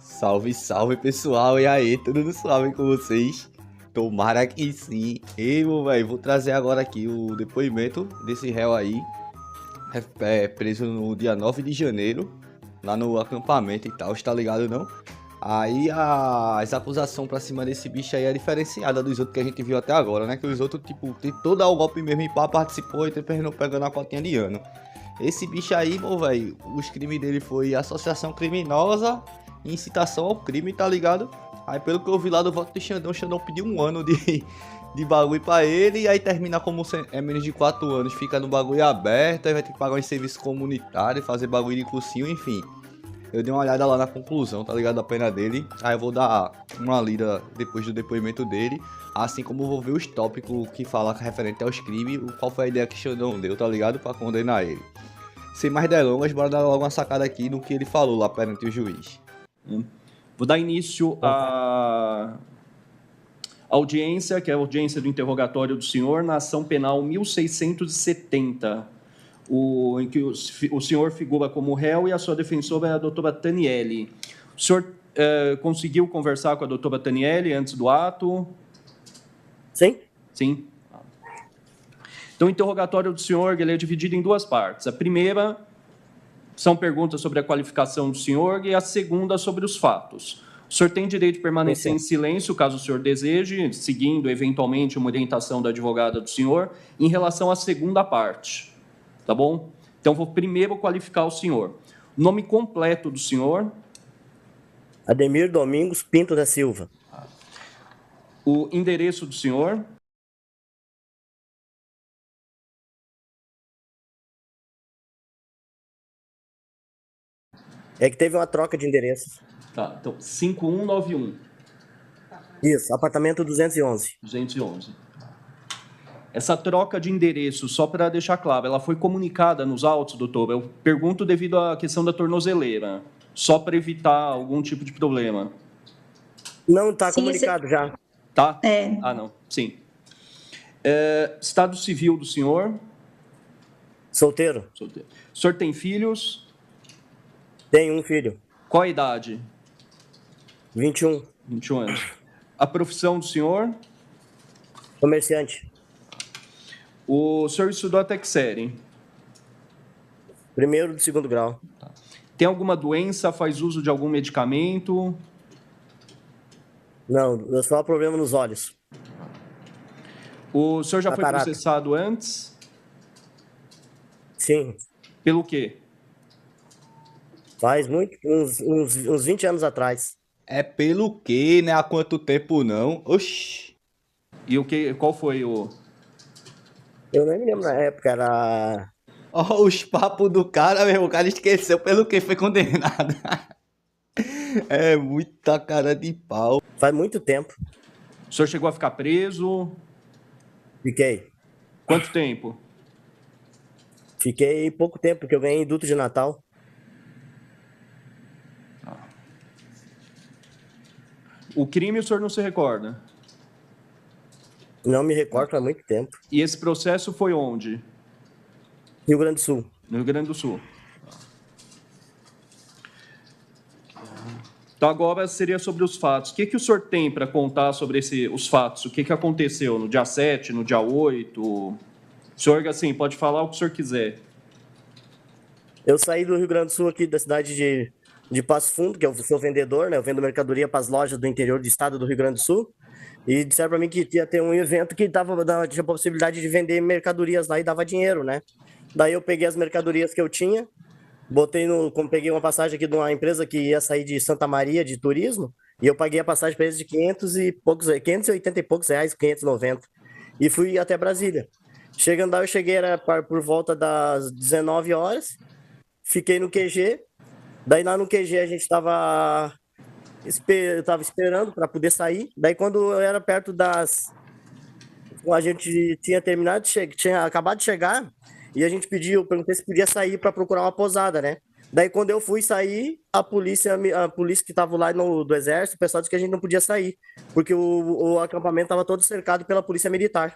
Salve, salve pessoal, e aí, tudo suave com vocês? Tomara que sim. E, meu velho, vou trazer agora aqui o depoimento desse réu aí, preso no dia 9 de janeiro, lá no acampamento e tal, tá ligado não? Aí as acusações pra cima desse bicho aí é diferenciada dos outros que a gente viu até agora, né? Que os outros, tipo, tentou dar o golpe mesmo e pá, participou e terminou pegando a cotinha de ano. Esse bicho aí, meu velho, os crimes dele foi associação criminosa e incitação ao crime, tá ligado? Aí pelo que eu vi lá do voto de Xandão, Xandão pediu um ano de bagulho pra ele, e aí termina como é menos de 4 anos, fica no bagulho aberto, aí vai ter que pagar um serviço comunitário, fazer bagulho de cursinho, enfim. Eu dei uma olhada lá na conclusão, tá ligado? Da pena dele. Aí eu vou dar uma lida depois do depoimento dele. Assim como eu vou ver os tópicos que fala referente aos crimes, qual foi a ideia que Xandão deu, tá ligado? Pra condenar ele. Sem mais delongas, bora dar logo uma sacada aqui no que ele falou lá perante o juiz. Vou dar início à audiência, que é a audiência do interrogatório do senhor, na ação penal 1670, em que o senhor figura como réu e a sua defensora é a doutora Taniele. O senhor conseguiu conversar com a doutora Taniele antes do ato? Sim. Sim. Então, o interrogatório do senhor ele é dividido em duas partes. A primeira são perguntas sobre a qualificação do senhor e a segunda sobre os fatos. O senhor tem direito de permanecer em silêncio, caso o senhor deseje, seguindo, eventualmente, uma orientação da advogada do senhor, em relação à segunda parte. Tá bom? Então, vou primeiro qualificar o senhor. O nome completo do senhor? Ademir Domingos Pinto da Silva. O endereço do senhor? É que teve uma troca de endereços. Tá, então, 5191. Isso, apartamento 211. 211. Essa troca de endereço, só para deixar claro, ela foi comunicada nos autos, doutor? Eu pergunto devido à questão da tornozeleira, só para evitar algum tipo de problema. Não, está comunicado já. Tá? Ah, não. Sim. Estado civil do senhor? Solteiro. Solteiro. O senhor tem filhos? Tem um filho. Qual a idade? 21. 21 anos. A profissão do senhor? Comerciante. O senhor estudou até que série? Primeiro do segundo grau. Tem alguma doença? Faz uso de algum medicamento? Não, só problema nos olhos. O senhor já foi Catarata. processado antes? Sim. Pelo quê? Faz uns 20 anos atrás. É pelo quê, né? Há quanto tempo não? Oxi. E qual foi o... Eu nem me lembro na época, era... Ó, os papos do cara, meu. O cara esqueceu pelo que foi condenado. É muita cara de pau. Faz muito tempo. O senhor chegou a ficar preso? Fiquei. Quanto tempo? Fiquei pouco tempo, porque eu ganhei indulto de Natal. O crime o senhor não se recorda? Não me recordo há muito tempo. E esse processo foi onde? Rio Grande do Sul. No Rio Grande do Sul. Então, agora seria sobre os fatos. O que o senhor tem para contar sobre os fatos? O que aconteceu no dia 7, no dia 8? O senhor, assim, pode falar o que o senhor quiser. Eu saí do Rio Grande do Sul, aqui da cidade de Passo Fundo, que eu sou vendedor, né? Eu vendo mercadoria para as lojas do interior do estado do Rio Grande do Sul. E disseram para mim que ia ter um evento que tinha a possibilidade de vender mercadorias lá e dava dinheiro, né? Daí eu peguei as mercadorias que eu tinha, peguei uma passagem aqui de uma empresa que ia sair de Santa Maria de turismo, e eu paguei a passagem para eles de 580 e poucos reais, 590. E fui até Brasília. Chegando lá, eu cheguei por volta das 19 horas, fiquei no QG. Daí lá no QG a gente estava esperando para poder sair. Daí quando eu era perto a gente tinha terminado, tinha acabado de chegar, e a gente perguntei se podia sair para procurar uma posada, né? Daí quando eu fui sair, a polícia que estava lá do exército, o pessoal disse que a gente não podia sair, porque o acampamento estava todo cercado pela polícia militar.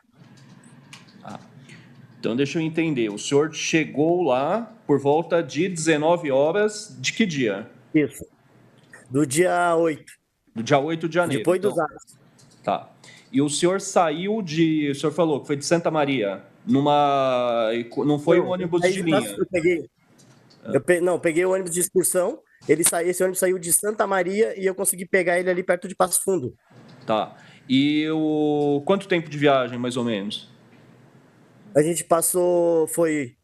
Então, deixa eu entender. O senhor chegou lá por volta de 19 horas de que dia? Isso. Do dia 8, Do dia 8 de janeiro. depois dos Então, atos. tá. E o senhor saiu de. O senhor falou que foi de Santa Maria. Não foi um ônibus de linha. Eu peguei. Não, peguei o ônibus de excursão. Esse ônibus saiu de Santa Maria e eu consegui pegar ele ali perto de Passo Fundo. Tá. Quanto tempo de viagem, mais ou menos? A gente passou, foi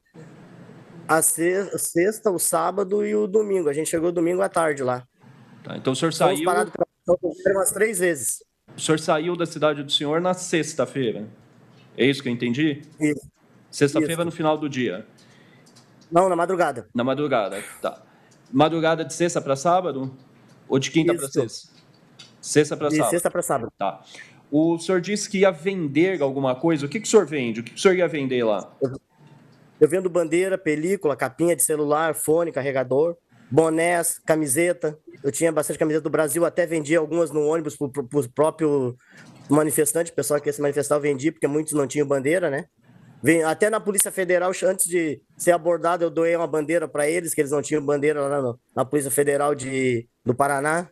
a sexta, o sábado e o domingo. A gente chegou domingo à tarde lá. Tá, então o senhor Fomos saiu. parados umas 3 vezes. O senhor saiu da cidade do senhor na sexta-feira. É isso que eu entendi? Isso. Sexta-feira Isso. no final do dia. Não, na madrugada. Na madrugada, tá. Madrugada de sexta para sábado? Ou de quinta para Isso. sexta? Sexta para De sábado. sexta para sábado. Tá. O senhor disse que ia vender alguma coisa. O que o senhor vende? O que o senhor ia vender lá? Eu vendo bandeira, película, capinha de celular, fone, carregador, bonés, camiseta. Eu tinha bastante camiseta do Brasil, até vendia algumas no ônibus pro próprio manifestante, o pessoal que ia se manifestar eu vendi, porque muitos não tinham bandeira, né? Até na Polícia Federal, antes de ser abordado, eu doei uma bandeira para eles, que eles não tinham bandeira lá na Polícia Federal do Paraná.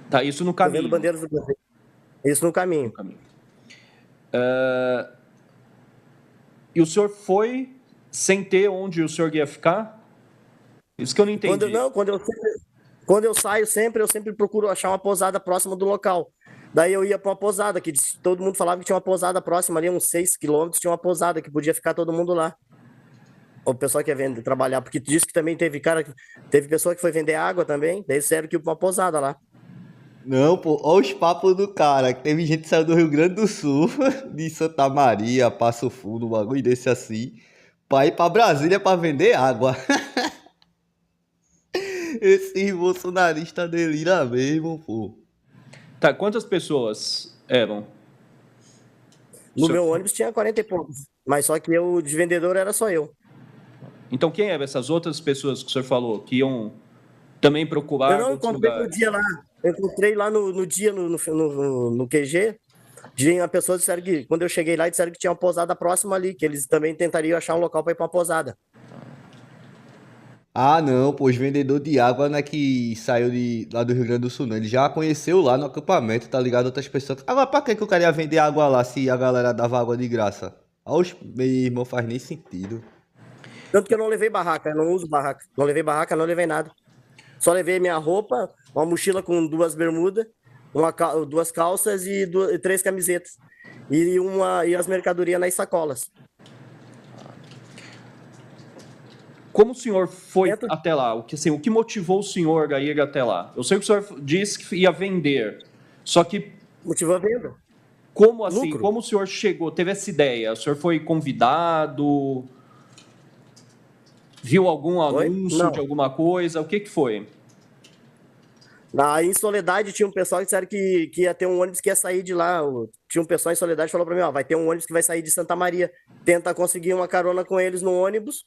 Tá, isso no Eu caminho. vendo bandeiras do Brasil. Isso no caminho. E o senhor foi sem ter onde o senhor ia ficar? Isso que eu não entendi. Quando eu saio sempre, eu sempre procuro achar uma pousada próxima do local. Daí eu ia para uma pousada, que todo mundo falava que tinha uma pousada próxima ali, uns 6 quilômetros, tinha uma pousada que podia ficar todo mundo lá. O pessoal que ia vender, trabalhar, porque disse que também teve pessoa que foi vender água também, daí disseram que ia pra uma pousada lá. Não, pô, olha os papos do cara, que teve gente que saiu do Rio Grande do Sul, de Santa Maria, Passo Fundo, um bagulho desse assim, pra ir pra Brasília pra vender água. Esse bolsonarista delira mesmo, pô. Tá, quantas pessoas eram? No meu ônibus tinha 40 e poucos, mas só que eu, de vendedor, era só eu. Então quem eram essas outras pessoas que o senhor falou, que iam também procurar Eu não outros encontrei no lugares? dia lá, eu encontrei lá no dia, no QG, uma pessoa disseram que, quando eu cheguei lá, disseram que tinha uma pousada próxima ali, que eles também tentariam achar um local para ir para uma pousada. Ah, não, pô, os vendedores de água não é que saiu lá do Rio Grande do Sul, não. Ele já conheceu lá no acampamento, tá ligado? Outras pessoas. Agora, pra que o cara ia vender água lá se a galera dava água de graça? Oxe, meu irmão, faz nem sentido. Tanto que eu não levei barraca, eu não uso barraca. Não levei barraca, não levei nada. Só levei minha roupa, uma mochila com 2 bermudas, 2 calças e 3 camisetas. E as mercadorias nas sacolas. Como o senhor foi até lá? O que motivou o senhor a ir até lá? Eu sei que o senhor disse que ia vender, só que... Motivou a venda. Como assim? Lucro. Como o senhor chegou, teve essa ideia? O senhor foi convidado? Viu algum anúncio de alguma coisa? O que foi? Em Soledade tinha um pessoal que disseram que ia ter um ônibus que ia sair de lá. Tinha um pessoal em Soledade que falou para mim, ó, vai ter um ônibus que vai sair de Santa Maria. Tenta conseguir uma carona com eles no ônibus.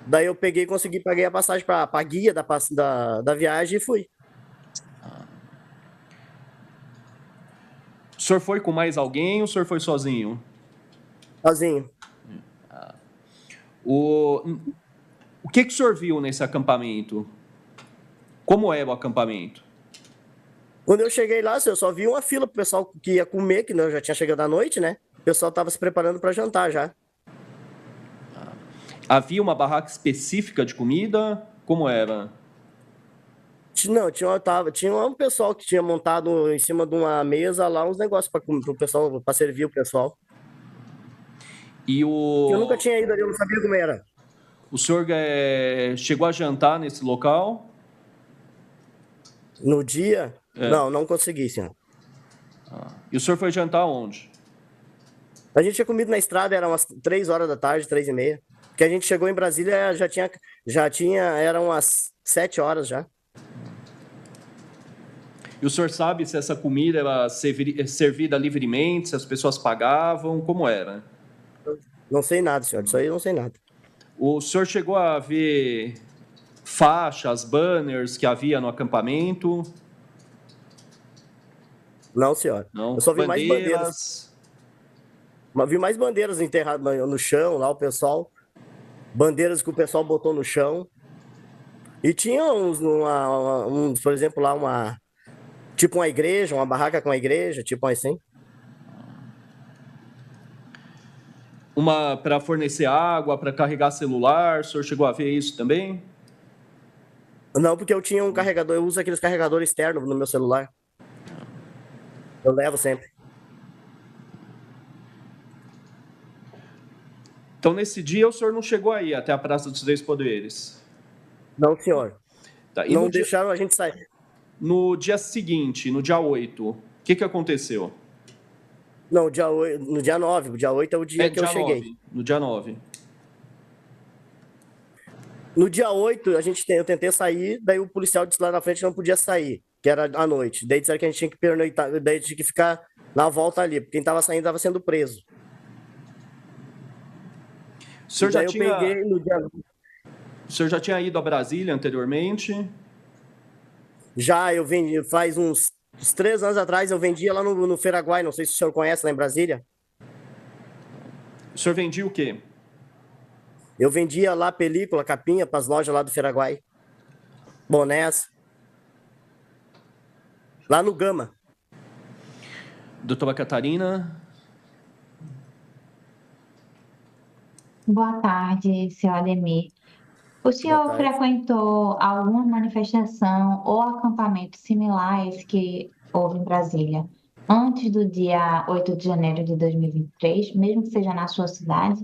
Daí eu peguei e consegui, paguei a passagem para a guia da viagem e fui. O senhor foi com mais alguém ou o senhor foi sozinho? Sozinho. O que o senhor viu nesse acampamento? Como era o acampamento? Quando eu cheguei lá, eu só vi uma fila pro pessoal que ia comer, que eu já tinha chegado à noite, né? O pessoal estava se preparando para jantar já. Havia uma barraca específica de comida? Como era? Não, tinha um pessoal que tinha montado em cima de uma mesa lá uns negócios para o pessoal, para servir o pessoal. Eu nunca tinha ido ali, eu não sabia como era. O senhor chegou a jantar nesse local? No dia? Não consegui, senhor. E o senhor foi jantar onde? A gente tinha comido na estrada, era umas 3 horas da tarde, 3h30. Porque a gente chegou em Brasília, eram umas 7 horas já. E o senhor sabe se essa comida era servida livremente, se as pessoas pagavam, como era? Não sei nada, senhor, disso aí eu não sei nada. O senhor chegou a ver faixas, banners que havia no acampamento? Não, senhor. Não. Eu só vi mais bandeiras. Vi mais bandeiras enterradas no chão, lá o pessoal. Bandeiras que o pessoal botou no chão. E tinha por exemplo, lá tipo uma igreja, uma barraca com a igreja, tipo assim. Uma para fornecer água, para carregar celular, o senhor chegou a ver isso também? Não, porque eu tinha um carregador, eu uso aqueles carregadores externos no meu celular. Eu levo sempre. Então, nesse dia, o senhor não chegou aí até a Praça dos Três Poderes? Não, senhor. Tá. E Não deixaram a gente sair. no dia seguinte, no dia 8, o que aconteceu? Não, no dia 9. O dia 8 é o dia que eu cheguei. No dia 9. No dia 8, eu tentei sair, daí o policial disse lá na frente que não podia sair, que era à noite. Daí disseram que a gente tinha que pernoitar, daí tinha que ficar na volta ali, porque quem estava saindo estava sendo preso. O senhor, daí eu peguei no dia... O senhor já tinha ido a Brasília anteriormente? Já, eu vendi, faz uns 3 anos atrás, eu vendia lá no Feiraguai, não sei se o senhor conhece, lá em Brasília. O senhor vendia o quê? Eu vendia lá película, capinha para as lojas lá do Feiraguai. Bonés. Lá no Gama. Doutora Catarina? Boa tarde, senhor Ademir. O senhor frequentou alguma manifestação ou acampamento similar a esse que houve em Brasília antes do dia 8 de janeiro de 2023, mesmo que seja na sua cidade?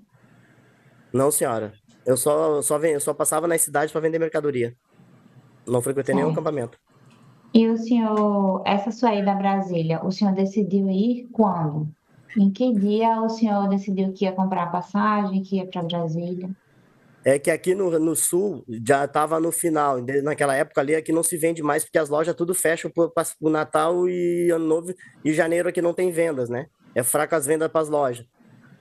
Não, senhora. Eu só passava nas cidades para vender mercadoria. Não frequentei nenhum Certo. acampamento. E o senhor, essa sua ida a Brasília, o senhor decidiu ir quando? Em que dia o senhor decidiu que ia comprar passagem, que ia para Brasília? É que aqui no sul já estava no final. Naquela época ali, aqui não se vende mais, porque as lojas tudo fecham para o Natal e Ano Novo. E janeiro aqui não tem vendas, né? É fraca as vendas para as lojas.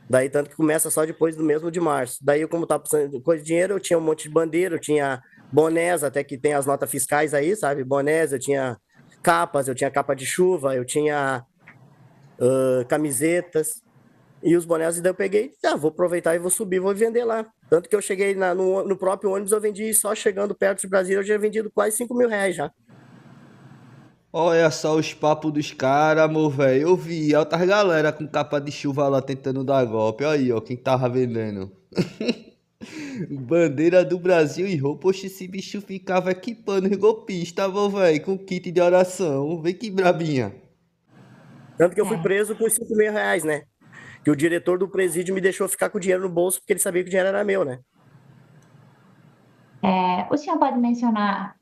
Daí, tanto que começa só depois do mesmo de março. Daí, eu, como estava precisando de coisa de dinheiro, eu tinha um monte de bandeira, eu tinha bonés, até que tem as notas fiscais aí, sabe? Bonés, eu tinha capas, eu tinha capa de chuva, eu tinha camisetas. E os bonés, daí eu peguei, vou aproveitar e vou subir, vou vender lá. Tanto que eu cheguei no próprio ônibus, eu vendi só chegando perto de Brasília, eu já vendido quase 5 mil reais já. Olha só os papos dos caras, amor, velho. Eu vi altas galera com capa de chuva lá tentando dar golpe. Olha aí, ó, quem tava vendendo. Bandeira do Brasil e roupa. Oxe, esse bicho ficava equipando os golpistas, amor, velho, com kit de oração. Vem que brabinha. Tanto que eu fui preso com 5 mil reais, né? Que o diretor do presídio me deixou ficar com o dinheiro no bolso, porque ele sabia que o dinheiro era meu, né? O senhor pode mencionar,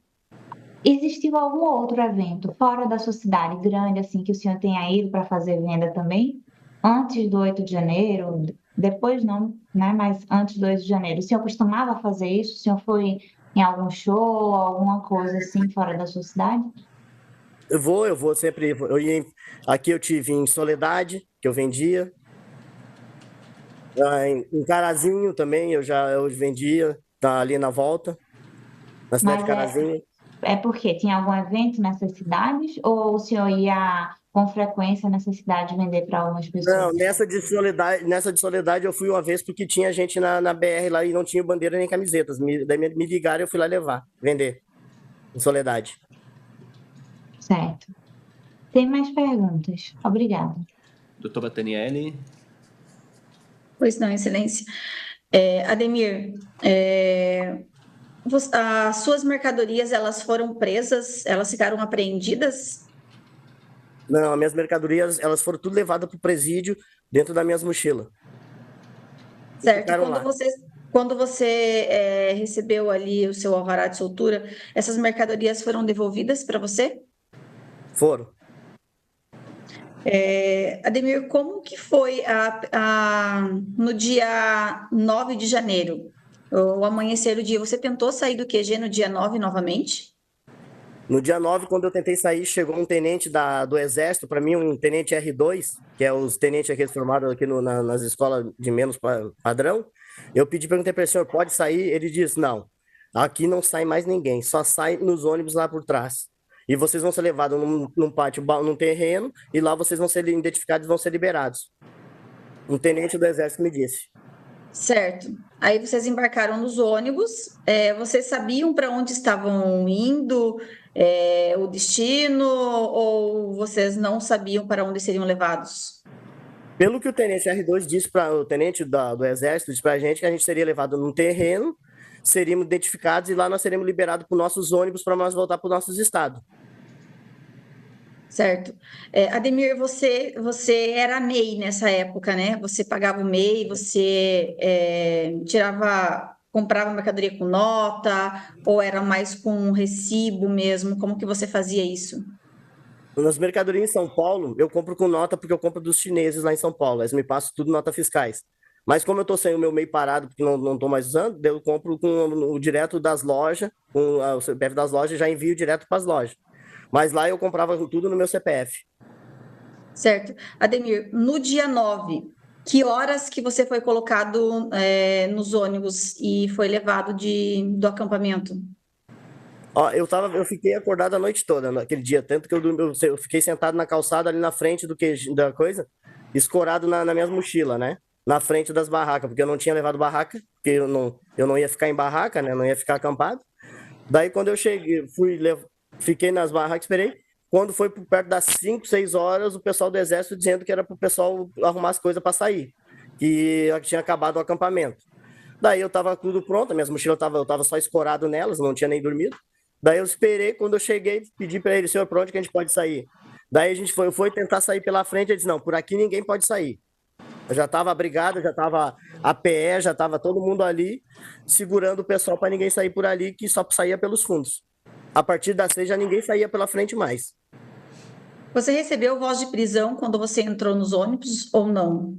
existiu algum outro evento fora da sua cidade, grande, assim, que o senhor tenha ido para fazer venda também? Antes do 8 de janeiro, depois não, né? Mas antes do 8 de janeiro. O senhor costumava fazer isso? O senhor foi em algum show, alguma coisa assim, fora da sua cidade? Eu vou sempre. Aqui eu tive em Soledade, que eu vendia. Em Carazinho também eu vendia, tá ali na volta, na cidade de Carazinho. É porque tinha algum evento nessas cidades ou o senhor ia com frequência nessas cidades vender para algumas pessoas? Não, nessa de Soledade eu fui uma vez porque tinha gente na BR lá e não tinha bandeira nem camisetas. Daí me ligaram e eu fui lá levar, vender, em Soledade. Certo. Tem mais perguntas? Obrigada. Doutora Taniele? Pois não, Excelência. Ademir, as suas mercadorias, elas foram presas, elas ficaram apreendidas? Não, as minhas mercadorias, elas foram tudo levadas para o presídio dentro das minhas mochilas. Certo. Quando você recebeu ali o seu alvará de soltura, essas mercadorias foram devolvidas para você? Foram. Ademir, como que foi no dia 9 de janeiro, o amanhecer do dia? Você tentou sair do QG no dia 9 novamente? No dia 9, quando eu tentei sair, chegou um tenente do Exército, para mim, um tenente R2, que é os tenentes aqui formados aqui nas escolas de menos padrão. Eu perguntei para ele, senhor, pode sair? Ele disse, não, aqui não sai mais ninguém, só sai nos ônibus lá por trás. E vocês vão ser levados num pátio, num terreno, e lá vocês vão ser identificados e vão ser liberados. Um tenente do Exército me disse. Certo. Aí vocês embarcaram nos ônibus, vocês sabiam para onde estavam indo, o destino, ou vocês não sabiam para onde seriam levados? Pelo que o tenente R2 disse para o tenente do Exército, disse para a gente que a gente seria levado num terreno, seríamos identificados e lá nós seremos liberados para os nossos ônibus para nós voltar para os nossos estados. Certo. Ademir, você era MEI nessa época, né? Você pagava o MEI, você comprava mercadoria com nota, ou era mais com recibo mesmo? Como que você fazia isso? Nas mercadorias em São Paulo, eu compro com nota porque eu compro dos chineses lá em São Paulo. Eles me passam tudo nota fiscais. Mas como eu estou sem o meu MEI parado, porque não estou mais usando, eu compro com o direto das lojas, com o CPF das lojas, já envio direto para as lojas. Mas lá eu comprava tudo no meu CPF. Certo. Ademir, no dia 9, que horas que você foi colocado nos ônibus e foi levado do acampamento? Ó, eu fiquei acordado a noite toda naquele dia, tanto que eu fiquei sentado na calçada ali na frente da coisa, escorado na minha mochila, né? Na frente das barracas, porque eu não tinha levado barraca, porque eu não ia ficar em barraca, né? Não ia ficar acampado. Daí quando eu cheguei, fiquei nas barracas, esperei. Quando foi por perto das 5, 6 horas, o pessoal do exército dizendo que era para o pessoal arrumar as coisas para sair, que tinha acabado o acampamento. Daí eu tava tudo pronto, minhas mochilas eu tava só escorado nelas, não tinha nem dormido. Daí eu esperei, quando eu cheguei, pedi para ele, senhor, por onde que a gente pode sair? Daí a gente foi tentar sair pela frente, ele disse, não, por aqui ninguém pode sair. Eu já estava abrigado, já estava a PE, já estava todo mundo ali, segurando o pessoal para ninguém sair por ali, que só saía pelos fundos. A partir das 6 já ninguém saía pela frente mais. Você recebeu voz de prisão quando você entrou nos ônibus ou não?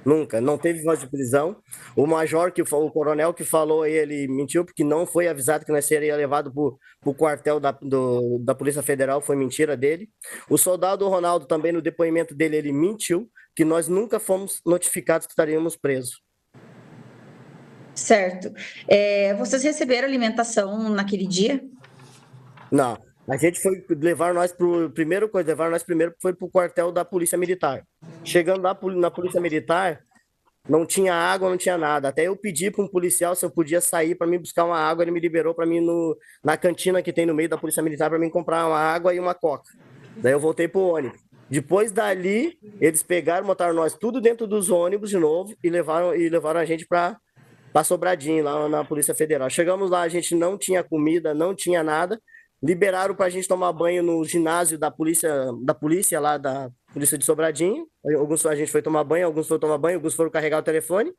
Nunca, não teve voz de prisão. O major, o coronel que falou aí, ele mentiu, porque não foi avisado que nós seria levado para o quartel da Polícia Federal, foi mentira dele. O soldado Ronaldo também, no depoimento dele, ele mentiu, que nós nunca fomos notificados que estaríamos presos. Certo. Vocês receberam alimentação naquele dia? Não, a gente foi levar nós primeiro foi para o quartel da Polícia Militar. Chegando lá na Polícia Militar, não tinha água, não tinha nada. Até eu pedi para um policial se eu podia sair para mim buscar uma água, ele me liberou para mim na cantina que tem no meio da Polícia Militar para mim comprar uma água e uma coca. Daí eu voltei pro ônibus. Depois dali, eles pegaram, botaram nós tudo dentro dos ônibus de novo e levaram a gente para Sobradinho, lá na Polícia Federal. Chegamos lá, a gente não tinha comida, não tinha nada. Liberaram para a gente tomar banho no ginásio da polícia lá da Polícia de Sobradinho. A gente foi tomar banho, alguns foram carregar o telefone.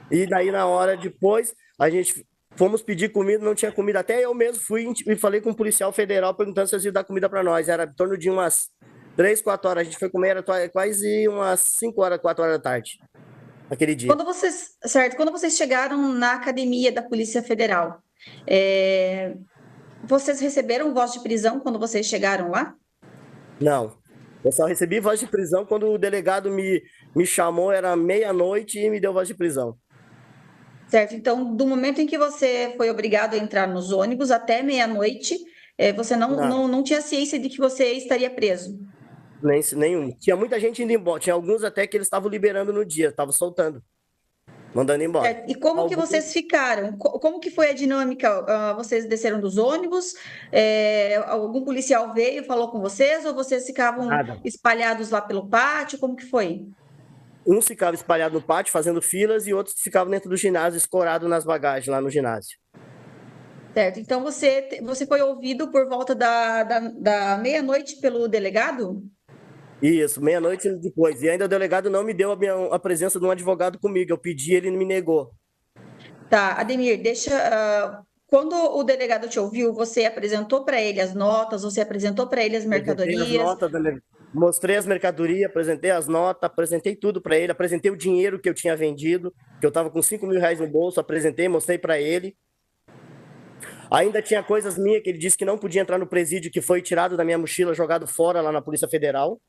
E daí, na hora depois, a gente fomos pedir comida, não tinha comida. Até eu mesmo fui e falei com um policial federal perguntando se eles iam dar comida para nós. Era em torno de umas 3, 4 horas. A gente foi comer, era quase umas 5 horas, 4 horas da tarde, aquele dia. Quando vocês chegaram na academia da Polícia Federal, vocês receberam voz de prisão quando vocês chegaram lá? Não. Eu só recebi voz de prisão quando o delegado me chamou, era meia-noite e me deu voz de prisão. Certo. Então, do momento em que você foi obrigado a entrar nos ônibus até meia-noite, você não tinha ciência de que você estaria preso? Nenhum. Tinha muita gente indo embora. Tinha alguns até que eles estavam liberando no dia, estavam soltando, mandando embora. Certo. E como que vocês ficaram? Como que foi a dinâmica? Vocês desceram dos ônibus? Algum policial veio e falou com vocês? Ou vocês ficavam espalhados lá pelo pátio? Como que foi? Uns ficavam espalhados no pátio, fazendo filas, e outros ficavam dentro do ginásio, escorado nas bagagens lá no ginásio. Certo. Então, você foi ouvido por volta da meia-noite pelo delegado? Isso, meia-noite depois. E ainda o delegado não me deu a presença de um advogado comigo. Eu pedi, ele me negou. Tá, Ademir, quando o delegado te ouviu, você apresentou para ele as notas, você apresentou para ele as mercadorias? Mostrei as mercadorias, apresentei as notas, apresentei tudo para ele, apresentei o dinheiro que eu tinha vendido, que eu estava com 5 mil reais no bolso, mostrei para ele. Ainda tinha coisas minhas que ele disse que não podia entrar no presídio, que foi tirado da minha mochila, jogado fora lá na Polícia Federal.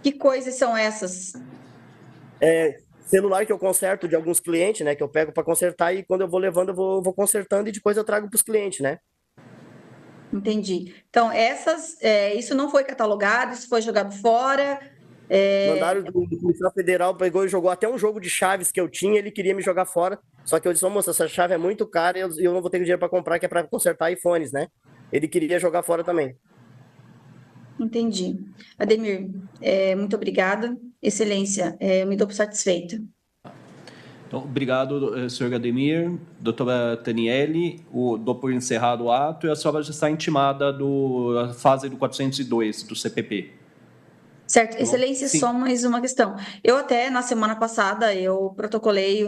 Que coisas são essas? Celular que eu conserto de alguns clientes, né? Que eu pego para consertar e quando eu vou levando, eu vou consertando e depois eu trago para os clientes, né? Entendi. Então, isso não foi catalogado, isso foi jogado fora. Mandaram do policial federal, pegou e jogou até um jogo de chaves que eu tinha, ele queria me jogar fora. Só que eu disse, ô moça, essa chave é muito cara e eu não vou ter dinheiro para comprar, que é para consertar iPhones, né? Ele queria jogar fora também. Entendi. Ademir, muito obrigada. Excelência, eu me dou por satisfeita. Então, obrigado, senhor Ademir. Doutora Taniele, dou por encerrado o ato e a senhora já está intimada da fase do 402 do CPP. Certo, excelência, Sim. só mais uma questão. Eu até, na semana passada, eu protocolei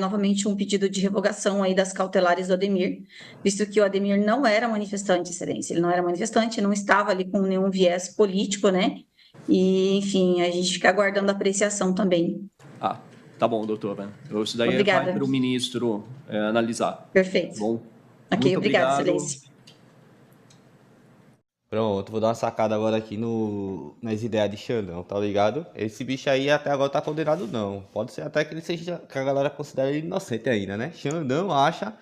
novamente um pedido de revogação aí das cautelares do Ademir, visto que o Ademir não era manifestante, excelência, ele não era manifestante, não estava ali com nenhum viés político, né? E, enfim, a gente fica aguardando a apreciação também. Ah, tá bom, doutora. Isso daí Obrigada. vai para o ministro analisar. Perfeito. Tá bom? Ok, Muito obrigada, obrigado. excelência. Pronto, vou dar uma sacada agora aqui nas ideias de Xandão, tá ligado? Esse bicho aí até agora tá condenado não. Pode ser até que ele seja, que a galera considere ele inocente ainda, né? Xandão acha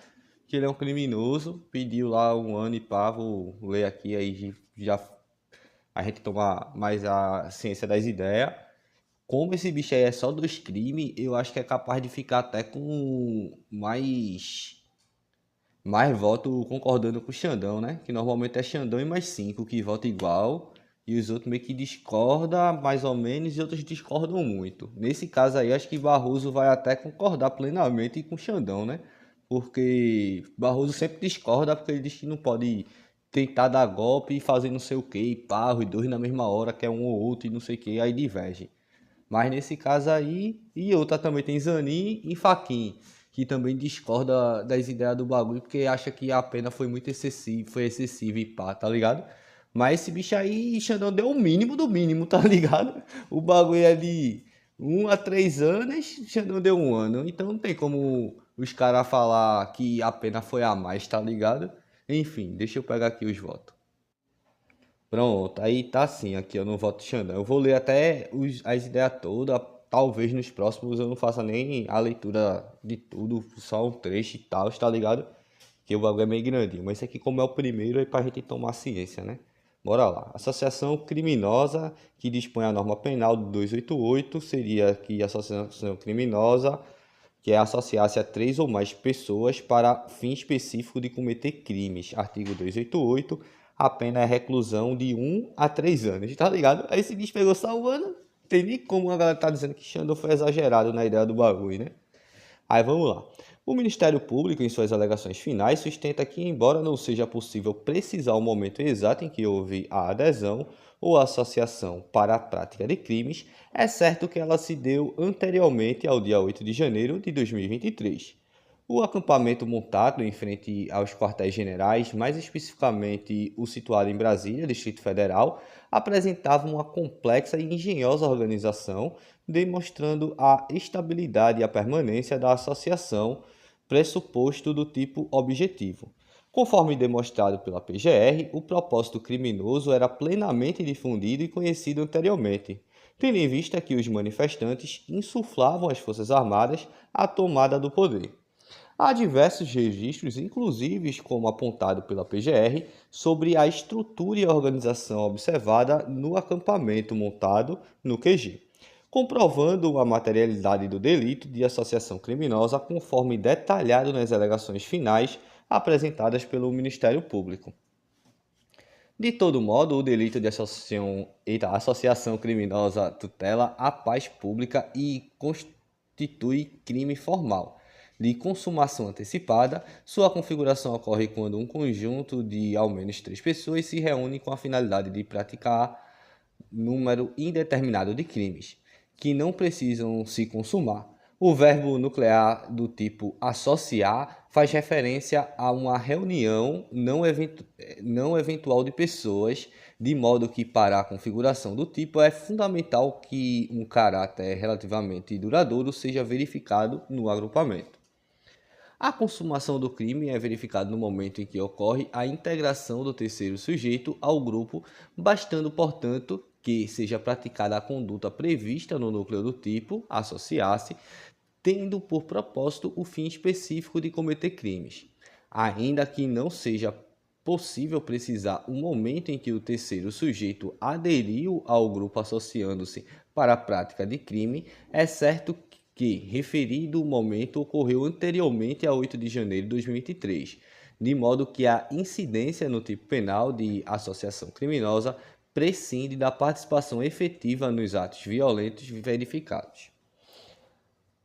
que ele é um criminoso, pediu lá 1 ano e pá, vou ler aqui, aí já a gente toma mais a ciência das ideias. Como esse bicho aí é só 2 crimes, eu acho que é capaz de ficar até com mais voto concordando com o Xandão, né? Que normalmente é Xandão e mais 5 que votam igual. E os outros meio que discordam mais ou menos e outros discordam muito. Nesse caso aí, acho que Barroso vai até concordar plenamente com o Xandão, né? Porque Barroso sempre discorda porque ele diz que não pode tentar dar golpe e fazer não sei o que, e pá, os dois na mesma hora, que é um ou outro e não sei o que, aí diverge. Mas nesse caso aí, e outra também tem Zanin e Fachin, que também discorda das ideias do bagulho, porque acha que a pena foi muito excessiva, foi excessiva e pá, tá ligado? Mas esse bicho aí, Xandão deu o mínimo do mínimo, tá ligado? O bagulho é de 1 a 3 anos, Xandão deu 1 ano. Então não tem como os caras falar que a pena foi a mais, tá ligado? Enfim, deixa eu pegar aqui os votos. Pronto, aí tá assim, aqui eu não voto Xandão. Eu vou ler até as ideias todas, talvez nos próximos eu não faça nem a leitura de tudo, só um trecho e tal, tá ligado? Que o bagulho é meio grandinho, mas esse aqui como é o primeiro é pra gente tomar ciência, né? Bora lá. Associação criminosa que dispõe a norma penal do 288 seria que a associação criminosa que é associar-se a 3 ou mais pessoas para fim específico de cometer crimes. Artigo 288, a pena é reclusão de 1 a 3 anos, tá ligado? Aí esse bicho pegou só 1 ano, tem nem como a galera tá dizendo que Xandão foi exagerado na ideia do bagulho, né? Aí vamos lá. O Ministério Público, em suas alegações finais, sustenta que, embora não seja possível precisar o momento exato em que houve a adesão ou associação para a prática de crimes, é certo que ela se deu anteriormente ao dia 8 de janeiro de 2023. O acampamento montado em frente aos quartéis-generais, mais especificamente o situado em Brasília, Distrito Federal, apresentava uma complexa e engenhosa organização, demonstrando a estabilidade e a permanência da associação, pressuposto do tipo objetivo. Conforme demonstrado pela PGR, o propósito criminoso era plenamente difundido e conhecido anteriormente, tendo em vista que os manifestantes insuflavam às Forças Armadas a tomada do poder. Há diversos registros, inclusive como apontado pela PGR, sobre a estrutura e a organização observada no acampamento montado no QG, comprovando a materialidade do delito de associação criminosa conforme detalhado nas alegações finais apresentadas pelo Ministério Público. De todo modo, o delito de associação criminosa tutela a paz pública e constitui crime formal. De consumação antecipada, sua configuração ocorre quando um conjunto de ao menos 3 pessoas se reúne com a finalidade de praticar número indeterminado de crimes, que não precisam se consumar. O verbo nuclear do tipo associar faz referência a uma reunião não eventual de pessoas, de modo que para a configuração do tipo é fundamental que um caráter relativamente duradouro seja verificado no agrupamento. A consumação do crime é verificada no momento em que ocorre a integração do terceiro sujeito ao grupo, bastando, portanto, que seja praticada a conduta prevista no núcleo do tipo, associar-se, tendo por propósito o fim específico de cometer crimes, ainda que não seja possível precisar o momento em que o terceiro sujeito aderiu ao grupo associando-se para a prática de crime, é certo que referido momento ocorreu anteriormente a 8 de janeiro de 2023, de modo que a incidência no tipo penal de associação criminosa prescinde da participação efetiva nos atos violentos verificados.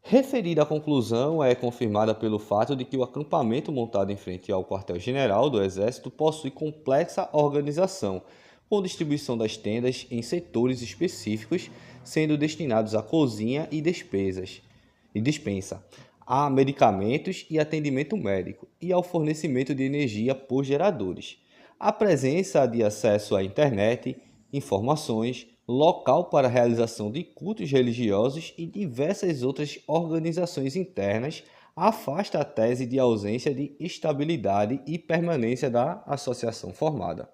Referida conclusão é confirmada pelo fato de que o acampamento montado em frente ao quartel-general do Exército possui complexa organização, com distribuição das tendas em setores específicos, sendo destinados à cozinha e despensa, a medicamentos e atendimento médico, e ao fornecimento de energia por geradores. A presença de acesso à internet, informações, local para a realização de cultos religiosos e diversas outras organizações internas afasta a tese de ausência de estabilidade e permanência da associação formada.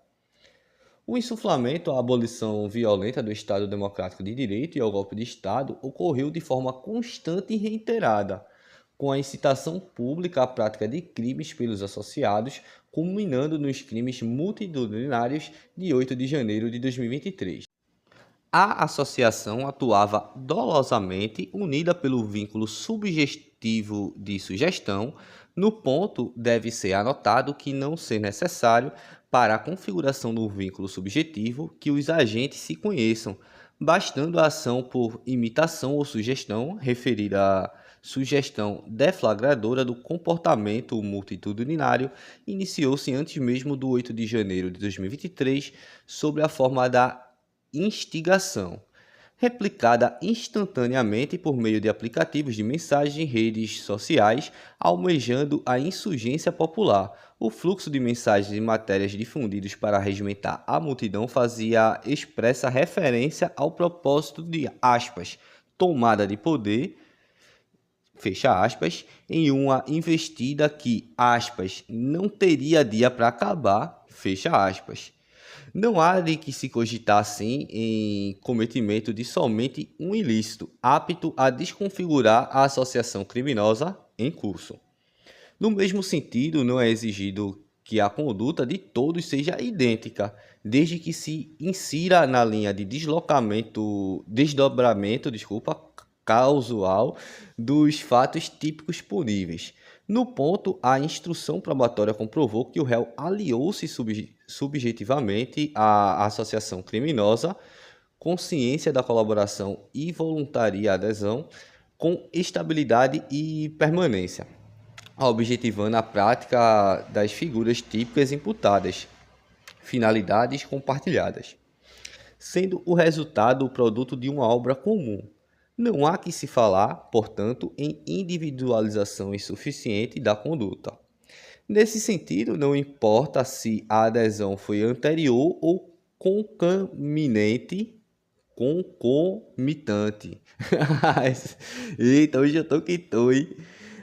O insuflamento à abolição violenta do Estado Democrático de Direito e ao golpe de Estado ocorreu de forma constante e reiterada, com a incitação pública à prática de crimes pelos associados, culminando nos crimes multitudinários de 8 de janeiro de 2023. A associação atuava dolosamente unida pelo vínculo subjetivo de sugestão. No ponto, deve ser anotado que não ser necessário para a configuração do vínculo subjetivo que os agentes se conheçam, bastando a ação por imitação ou sugestão, referida à sugestão deflagradora do comportamento multitudinário, iniciou-se antes mesmo do 8 de janeiro de 2023, sob a forma da instigação, replicada instantaneamente por meio de aplicativos de mensagem em redes sociais, almejando a insurgência popular. O fluxo de mensagens e matérias difundidos para regimentar a multidão fazia expressa referência ao propósito de, aspas, tomada de poder, fecha aspas, em uma investida que, aspas, não teria dia para acabar, fecha aspas. Não há de que se cogitar assim em cometimento de somente um ilícito, apto a desconfigurar a associação criminosa em curso. No mesmo sentido, não é exigido que a conduta de todos seja idêntica, desde que se insira na linha de desdobramento causal dos fatos típicos puníveis. No ponto, a instrução probatória comprovou que o réu aliou-se subjetivamente à associação criminosa, consciência da colaboração e voluntária adesão, com estabilidade e permanência, objetivando a prática das figuras típicas imputadas, finalidades compartilhadas, sendo o resultado o produto de uma obra comum. Não há que se falar, portanto, em individualização insuficiente da conduta. Nesse sentido, não importa se a adesão foi anterior ou concomitante. Eita, hoje eu tô que tô, hein?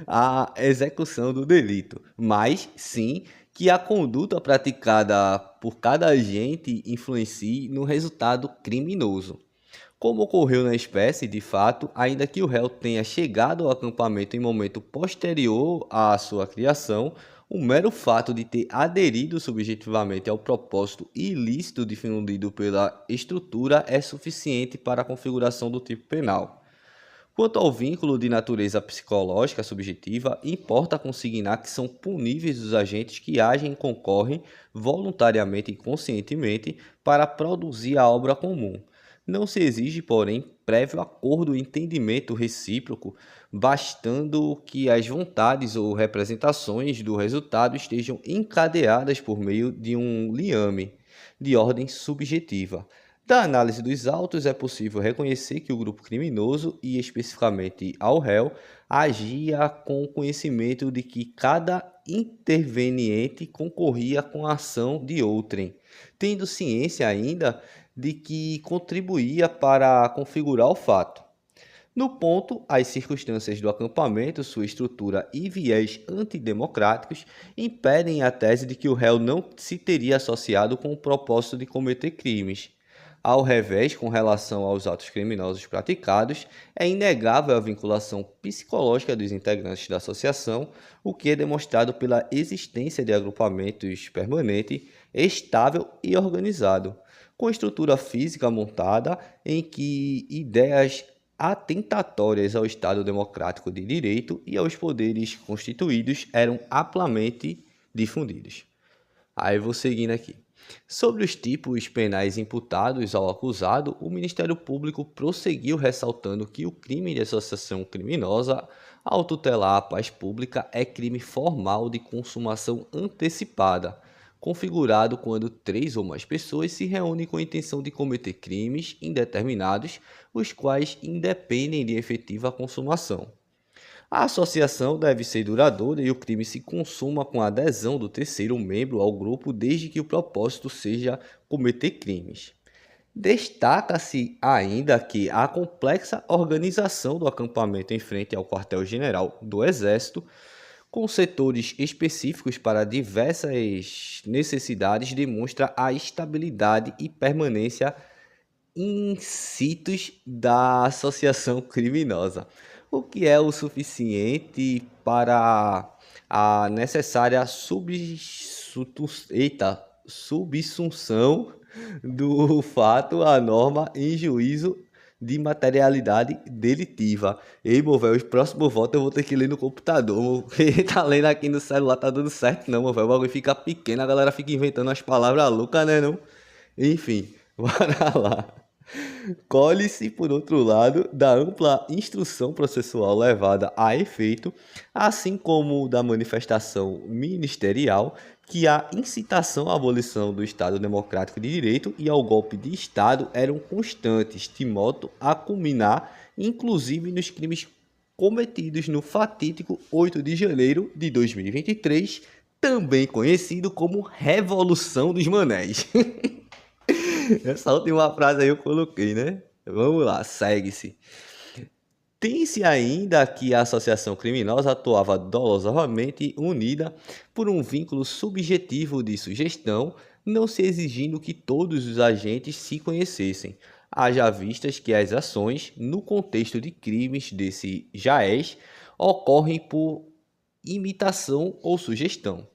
A execução do delito, mas sim que a conduta praticada por cada agente influencie no resultado criminoso. Como ocorreu na espécie, de fato, ainda que o réu tenha chegado ao acampamento em momento posterior à sua criação, o mero fato de ter aderido subjetivamente ao propósito ilícito difundido pela estrutura é suficiente para a configuração do tipo penal. Quanto ao vínculo de natureza psicológica subjetiva, importa consignar que são puníveis os agentes que agem e concorrem voluntariamente e conscientemente para produzir a obra comum. Não se exige, porém, prévio acordo e entendimento recíproco, bastando que as vontades ou representações do resultado estejam encadeadas por meio de um liame de ordem subjetiva. Da análise dos autos, é possível reconhecer que o grupo criminoso, e especificamente ao réu, agia com conhecimento de que cada interveniente concorria com a ação de outrem, tendo ciência ainda de que contribuía para configurar o fato. No ponto, as circunstâncias do acampamento, sua estrutura e viés antidemocráticos impedem a tese de que o réu não se teria associado com o propósito de cometer crimes. Ao revés, com relação aos atos criminosos praticados, é inegável a vinculação psicológica dos integrantes da associação, o que é demonstrado pela existência de agrupamentos permanentes estável e organizado, com estrutura física montada em que ideias atentatórias ao Estado Democrático de Direito e aos poderes constituídos eram amplamente difundidos. Aí vou seguindo aqui. Sobre os tipos penais imputados ao acusado, o Ministério Público prosseguiu ressaltando que o crime de associação criminosa ao tutelar a paz pública é crime formal de consumação antecipada, configurado quando 3 ou mais pessoas se reúnem com a intenção de cometer crimes indeterminados, os quais independem de efetiva consumação. A associação deve ser duradoura e o crime se consuma com a adesão do terceiro membro ao grupo desde que o propósito seja cometer crimes. Destaca-se ainda que a complexa organização do acampamento em frente ao quartel-general do Exército, com setores específicos para diversas necessidades, demonstra a estabilidade e permanência in situ da associação criminosa, o que é o suficiente para a necessária subsunção do fato à norma em juízo de materialidade delitiva. Ei, meu velho, os próximos votos eu vou ter que ler no computador, porque tá lendo aqui no celular, tá dando certo não, meu velho, o bagulho fica pequeno, a galera fica inventando as palavras loucas, né, não? Enfim, bora lá. Colhe-se, por outro lado, da ampla instrução processual levada a efeito, assim como da manifestação ministerial, que a incitação à abolição do Estado Democrático de Direito e ao golpe de Estado eram constantes, de modo a culminar, inclusive, nos crimes cometidos no fatídico 8 de janeiro de 2023, também conhecido como Revolução dos Manés. Essa última frase aí eu coloquei, né? Vamos lá, segue-se. Tem-se ainda que a associação criminosa atuava dolosamente unida por um vínculo subjetivo de sugestão, não se exigindo que todos os agentes se conhecessem, haja vistas que as ações, no contexto de crimes desse jaez, ocorrem por imitação ou sugestão.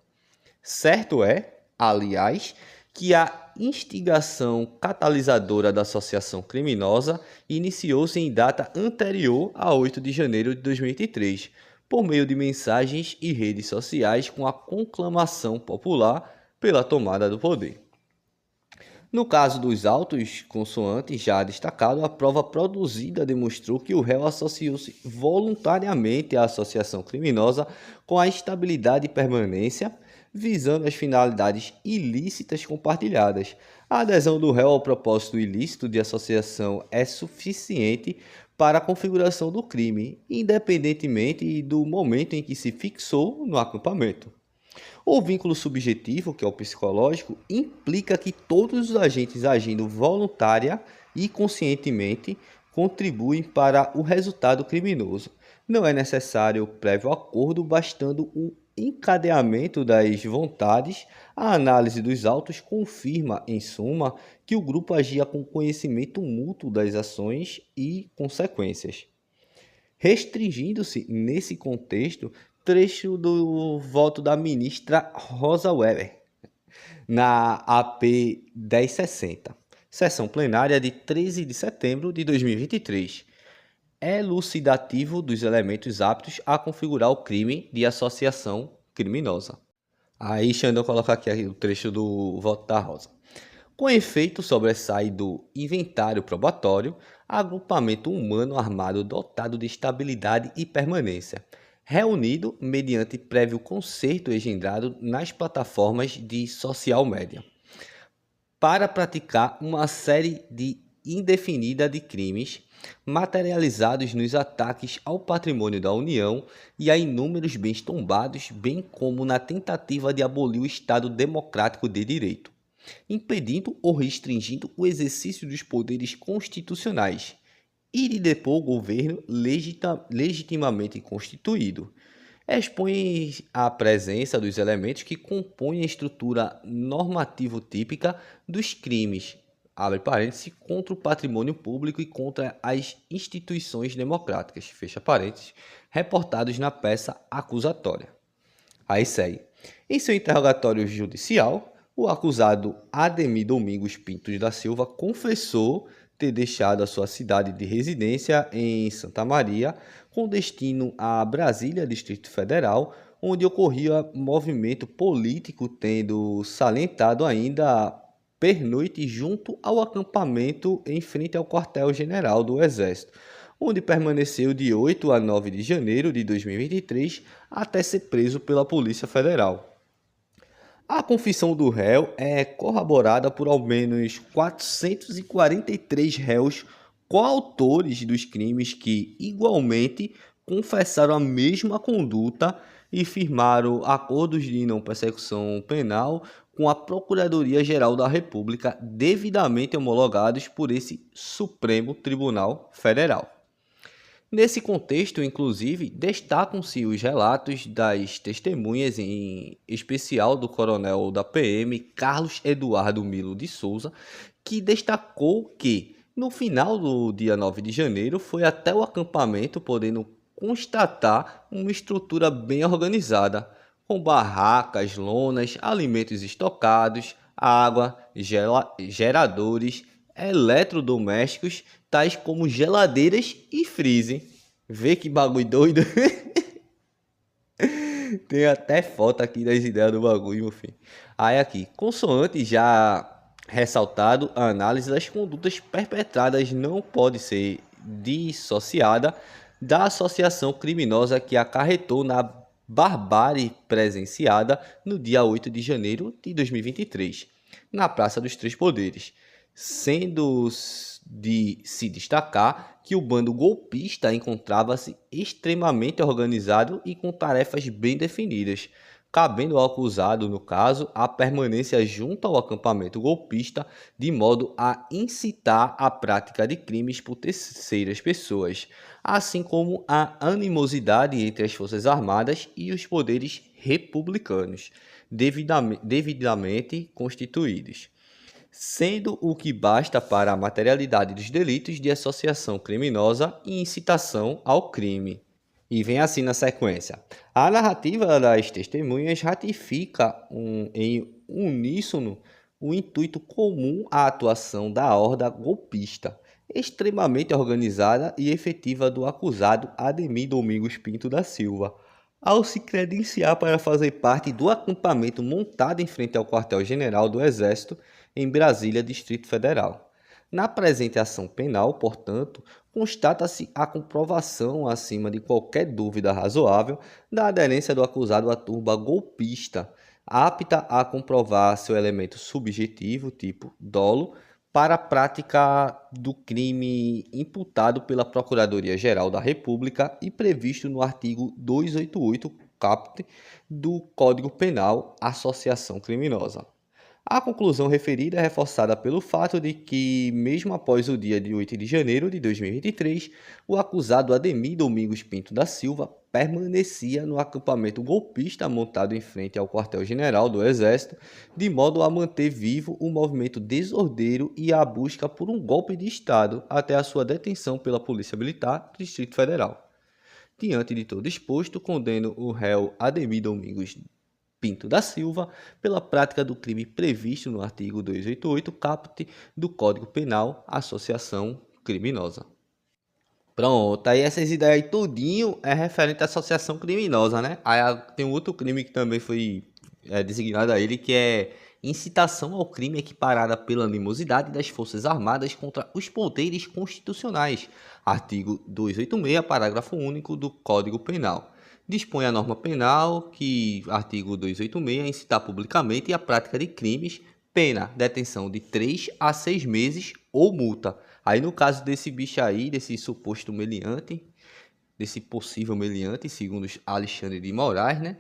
Certo é, aliás, que a instigação catalisadora da associação criminosa iniciou-se em data anterior a 8 de janeiro de 2023, por meio de mensagens e redes sociais com a conclamação popular pela tomada do poder. No caso dos autos consoantes já destacado, a prova produzida demonstrou que o réu associou-se voluntariamente à associação criminosa com a estabilidade e permanência, visando as finalidades ilícitas compartilhadas. A adesão do réu ao propósito ilícito de associação é suficiente para a configuração do crime, independentemente do momento em que se fixou no acampamento. O vínculo subjetivo, que é o psicológico, implica que todos os agentes agindo voluntária e conscientemente contribuem para o resultado criminoso. Não é necessário prévio acordo, bastando o encadeamento das vontades. A análise dos autos confirma, em suma, que o grupo agia com conhecimento mútuo das ações e consequências. Restringindo-se, nesse contexto, trecho do voto da ministra Rosa Weber, na AP 1060, sessão plenária de 13 de setembro de 2023, elucidativo dos elementos aptos a configurar o crime de associação criminosa. Aí Xandão coloca aqui o trecho do voto da Rosa. Com efeito, sobressai do inventário probatório agrupamento humano armado dotado de estabilidade e permanência, reunido mediante prévio concerto engendrado nas plataformas de social media, para praticar uma série de indefinida de crimes materializados nos ataques ao patrimônio da União e a inúmeros bens tombados, bem como na tentativa de abolir o Estado Democrático de Direito, impedindo ou restringindo o exercício dos poderes constitucionais e de depor o governo legitimamente constituído. Expõe a presença dos elementos que compõem a estrutura normativo-típica dos crimes, abre parênteses, contra o patrimônio público e contra as instituições democráticas, fecha parênteses, reportados na peça acusatória. Aí segue. Em seu interrogatório judicial, O acusado Ademir Domingos Pinto da Silva confessou ter deixado a sua cidade de residência em Santa Maria, com destino a Brasília, Distrito Federal, onde ocorria movimento político, tendo salientado ainda pernoite junto ao acampamento em frente ao quartel-general do Exército, onde permaneceu de 8 a 9 de janeiro de 2023 até ser preso pela Polícia Federal. A confissão do réu é corroborada por ao menos 443 réus coautores dos crimes que, igualmente, confessaram a mesma conduta e firmaram acordos de não persecução penal com a Procuradoria-Geral da República, devidamente homologados por esse Supremo Tribunal Federal. Nesse contexto, inclusive, destacam-se os relatos das testemunhas, em especial do coronel da PM, Carlos Eduardo Milo de Souza, que destacou que, no final do dia 9 de janeiro, foi até o acampamento, podendo constatar uma estrutura bem organizada, com barracas, lonas, alimentos estocados, água, geradores, eletrodomésticos, tais como geladeiras e freezer. Vê que bagulho doido. Tem até foto aqui das ideias do bagulho, meu filho. Aí aqui, consoante já ressaltado, a análise das condutas perpetradas não pode ser dissociada da associação criminosa que acarretou na barbárie presenciada no dia 8 de janeiro de 2023, na Praça dos Três Poderes, sendo de se destacar que o bando golpista encontrava-se extremamente organizado e com tarefas bem definidas, cabendo ao acusado, no caso, a permanência junto ao acampamento golpista, de modo a incitar a prática de crimes por terceiras pessoas, assim como a animosidade entre as Forças Armadas e os poderes republicanos, devidamente constituídos, sendo o que basta para a materialidade dos delitos de associação criminosa e incitação ao crime. E vem assim na sequência. A narrativa das testemunhas ratifica em uníssono o intuito comum à atuação da horda golpista, extremamente organizada e efetiva do acusado Ademir Domingos Pinto da Silva, ao se credenciar para fazer parte do acampamento montado em frente ao quartel-general do Exército em Brasília, Distrito Federal. Na presente ação penal, portanto, constata-se a comprovação, acima de qualquer dúvida razoável, da aderência do acusado à turba golpista, apta a comprovar seu elemento subjetivo, tipo dolo, para a prática do crime imputado pela Procuradoria-Geral da República e previsto no artigo 288, caput, do Código Penal, associação criminosa. A conclusão referida é reforçada pelo fato de que, mesmo após o dia de 8 de janeiro de 2023, o acusado Ademir Domingos Pinto da Silva permanecia no acampamento golpista montado em frente ao quartel-general do Exército, de modo a manter vivo o movimento desordeiro e a busca por um golpe de Estado até a sua detenção pela Polícia Militar do Distrito Federal. Diante de todo exposto, condeno o réu Ademir Domingos Pinto da Silva pela prática do crime previsto no artigo 288, caput, do Código Penal, associação criminosa. Pronto, aí essas ideias aí tudinho é referente à associação criminosa, né? Aí tem um outro crime que também foi designado a ele, que é incitação ao crime equiparada pela animosidade das Forças Armadas contra os poderes constitucionais, artigo 286, parágrafo único do Código Penal. Dispõe a norma penal que, artigo 286, incitar publicamente a prática de crimes, pena, detenção de 3 a 6 meses ou multa. Aí no caso desse bicho aí, desse suposto meliante, desse possível meliante, segundo Alexandre de Moraes, né?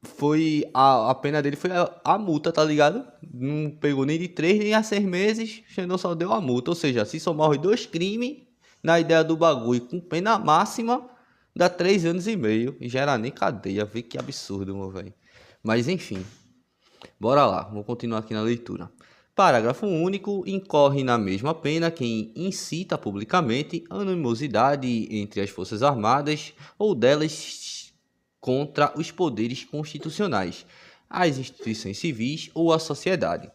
Foi a pena dele foi a multa, tá ligado? Não pegou nem de 3 nem a 6 meses, Xandão só deu a multa. Ou seja, se somar os dois crimes, na ideia do bagulho, com pena máxima, dá 3 anos e meio. E gera nem cadeia. Vê que absurdo, meu velho. Mas enfim. Bora lá. Vou continuar aqui na leitura. Parágrafo único. Incorre na mesma pena quem incita publicamente animosidade entre as Forças Armadas ou delas contra os poderes constitucionais, as instituições civis ou a sociedade.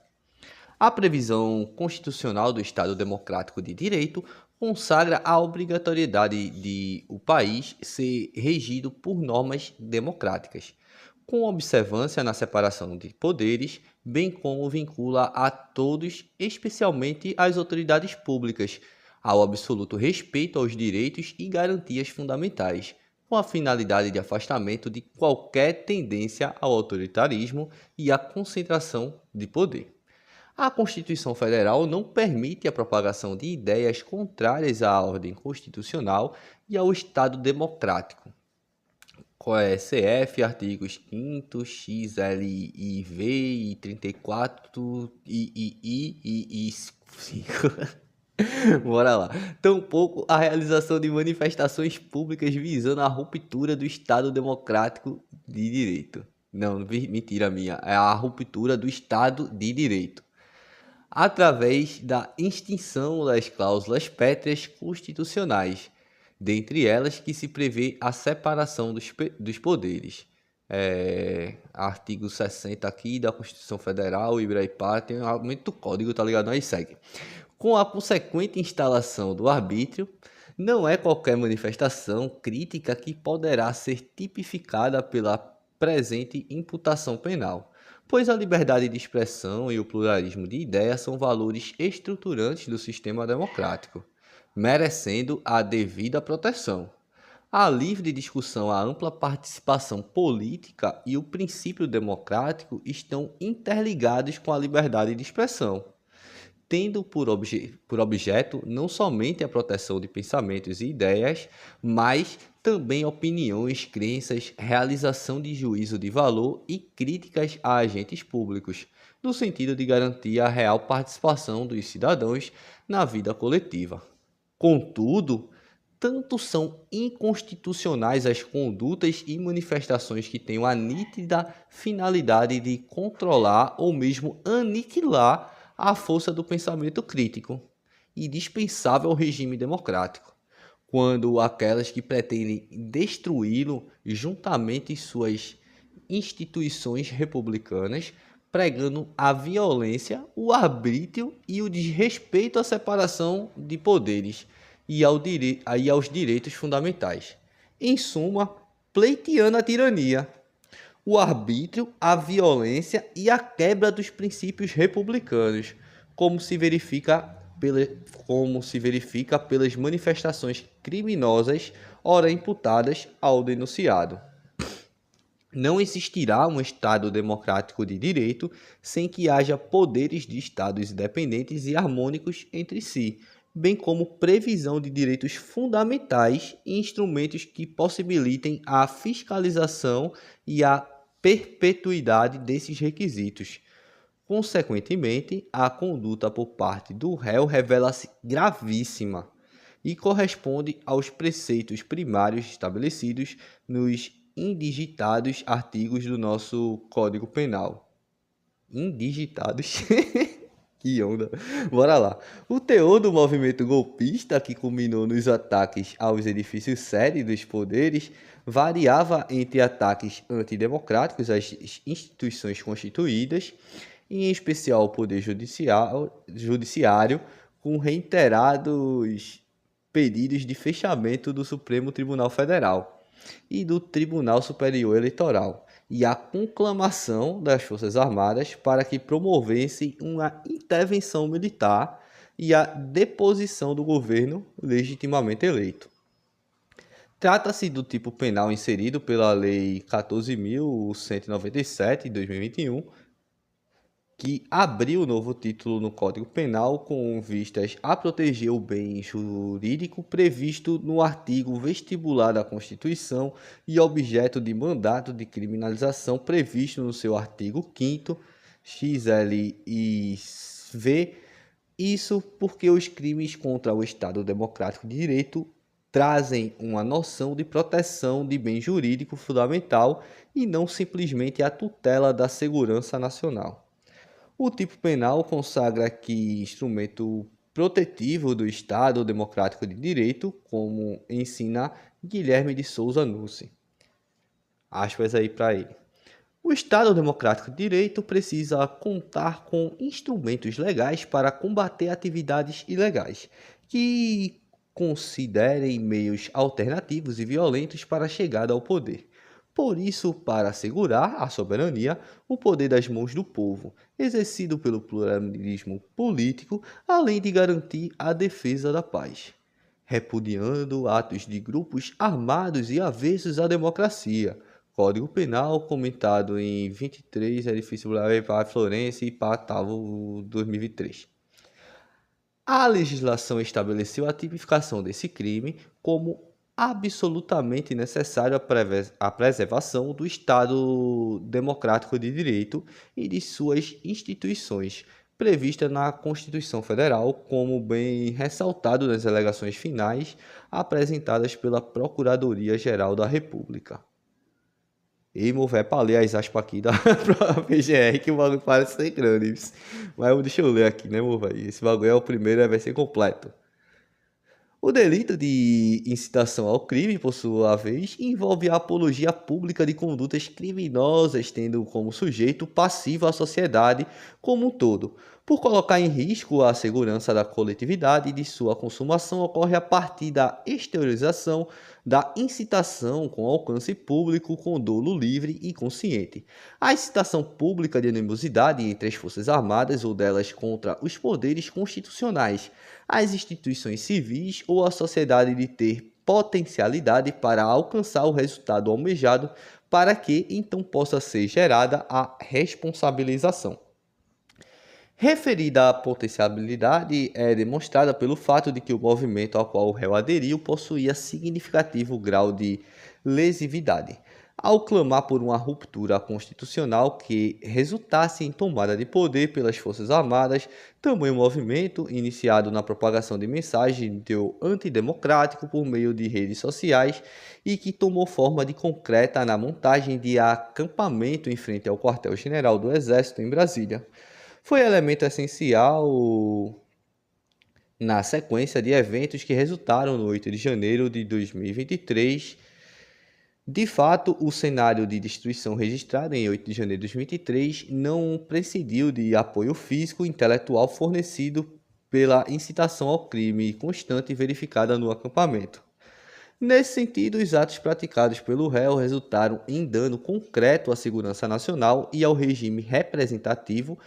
A previsão constitucional do Estado Democrático de Direito consagra a obrigatoriedade de o país ser regido por normas democráticas, com observância na separação de poderes, bem como vincula a todos, especialmente as autoridades públicas, ao absoluto respeito aos direitos e garantias fundamentais, com a finalidade de afastamento de qualquer tendência ao autoritarismo e à concentração de poder. A Constituição Federal não permite a propagação de ideias contrárias à ordem constitucional e ao Estado democrático. CF, artigos 5º, XLIV e 34 e 5. Bora lá. Tampouco a realização de manifestações públicas visando a ruptura do Estado Democrático de Direito. Não, mentira minha. É a ruptura do Estado de Direito, através da extinção das cláusulas pétreas constitucionais, dentre elas que se prevê a separação dos poderes. Artigo 60 aqui da Constituição Federal, Ibraipá, tem um aumento do código, tá ligado? Aí segue. Com a consequente instalação do arbítrio, não é qualquer manifestação crítica que poderá ser tipificada pela presente imputação penal, pois a liberdade de expressão e o pluralismo de ideias são valores estruturantes do sistema democrático, merecendo a devida proteção. A livre discussão, a ampla participação política e o princípio democrático estão interligados com a liberdade de expressão, tendo por objeto não somente a proteção de pensamentos e ideias, mas também opiniões, crenças, realização de juízo de valor e críticas a agentes públicos, no sentido de garantir a real participação dos cidadãos na vida coletiva. Contudo, tanto são inconstitucionais as condutas e manifestações que tenham a nítida finalidade de controlar ou mesmo aniquilar a força do pensamento crítico e dispensável ao regime democrático, quando aquelas que pretendem destruí-lo juntamente suas instituições republicanas, pregando a violência, o arbítrio e o desrespeito à separação de poderes e aos direitos fundamentais. Em suma, pleiteando a tirania, o arbítrio, a violência e a quebra dos princípios republicanos, como se verifica pelas manifestações criminosas ora imputadas ao denunciado. Não existirá um Estado democrático de direito sem que haja poderes de Estados independentes e harmônicos entre si, bem como previsão de direitos fundamentais e instrumentos que possibilitem a fiscalização e a perpetuidade desses requisitos. Consequentemente, a conduta por parte do réu revela-se gravíssima e corresponde aos preceitos primários estabelecidos nos indigitados artigos do nosso Código Penal. Indigitados? Que onda. Bora lá. O teor do movimento golpista, que culminou nos ataques aos edifícios sede dos poderes, variava entre ataques antidemocráticos às instituições constituídas, em especial ao Poder Judiciário, com reiterados pedidos de fechamento do Supremo Tribunal Federal e do Tribunal Superior Eleitoral, e a conclamação das Forças Armadas para que promovessem uma intervenção militar e a deposição do governo legitimamente eleito. Trata-se do tipo penal inserido pela Lei 14.197, de 2021, que abriu o novo título no Código Penal com vistas a proteger o bem jurídico previsto no artigo vestibular da Constituição e objeto de mandato de criminalização previsto no seu artigo 5º, XLIV. Isso porque os crimes contra o Estado Democrático de Direito trazem uma noção de proteção de bem jurídico fundamental e não simplesmente a tutela da segurança nacional. O tipo penal consagra que instrumento protetivo do Estado Democrático de Direito, como ensina Guilherme de Souza Nucci. Aspas aí para ele. O Estado Democrático de Direito precisa contar com instrumentos legais para combater atividades ilegais, que considerem meios alternativos e violentos para a chegada ao poder. Por isso, para assegurar a soberania, o poder das mãos do povo, exercido pelo pluralismo político, além de garantir a defesa da paz, repudiando atos de grupos armados e avessos à democracia. Código Penal, comentado em 23, edifício para Florença e Patavo, 2023. A legislação estabeleceu a tipificação desse crime como absolutamente necessário à preservação do Estado Democrático de Direito e de suas instituições, prevista na Constituição Federal, como bem ressaltado nas alegações finais apresentadas pela Procuradoria-Geral da República. E, meu velho, pra ler as aspas aqui da PGR, que o bagulho parece ser grande. Mas deixa eu ler aqui, né, meu velho? Esse bagulho é o primeiro, vai ser completo. O delito de incitação ao crime, por sua vez, envolve a apologia pública de condutas criminosas, tendo como sujeito passivo a sociedade como um todo. Por colocar em risco a segurança da coletividade e de sua consumação, ocorre a partir da exteriorização da incitação com alcance público com dolo livre e consciente. A incitação pública de animosidade entre as Forças Armadas ou delas contra os poderes constitucionais, as instituições civis ou a sociedade de ter potencialidade para alcançar o resultado almejado, para que então possa ser gerada a responsabilização. Referida potencialidade é demonstrada pelo fato de que o movimento ao qual o réu aderiu possuía significativo grau de lesividade. Ao clamar por uma ruptura constitucional que resultasse em tomada de poder pelas Forças Armadas, tamanho movimento, iniciado na propagação de mensagens antidemocrático por meio de redes sociais e que tomou forma de concreta na montagem de acampamento em frente ao quartel-general do Exército em Brasília, foi elemento essencial na sequência de eventos que resultaram no 8 de janeiro de 2023. De fato, o cenário de destruição registrado em 8 de janeiro de 2023 não prescindiu de apoio físico e intelectual fornecido pela incitação ao crime constante verificada no acampamento. Nesse sentido, os atos praticados pelo réu resultaram em dano concreto à segurança nacional e ao regime representativo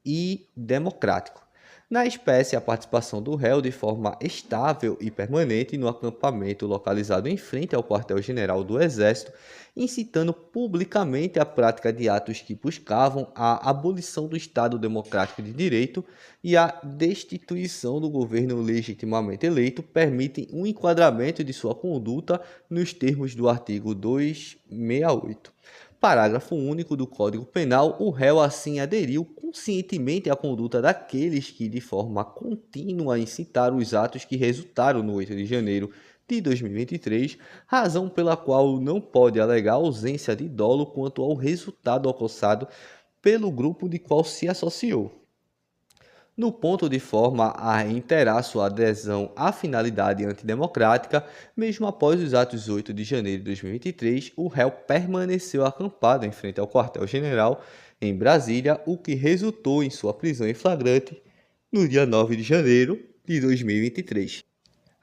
e democrático. Na espécie, a participação do réu de forma estável e permanente no acampamento localizado em frente ao quartel-general do Exército, incitando publicamente a prática de atos que buscavam a abolição do Estado Democrático de Direito e a destituição do governo legitimamente eleito, permitem um enquadramento de sua conduta nos termos do artigo 268. Parágrafo único do Código Penal, o réu assim aderiu conscientemente à conduta daqueles que, de forma contínua, incitaram os atos que resultaram no 8 de janeiro de 2023, razão pela qual não pode alegar ausência de dolo quanto ao resultado alcançado pelo grupo de qual se associou. No ponto de forma a reiterar sua adesão à finalidade antidemocrática, mesmo após os atos 8 de janeiro de 2023, o réu permaneceu acampado em frente ao quartel-general em Brasília, o que resultou em sua prisão em flagrante no dia 9 de janeiro de 2023.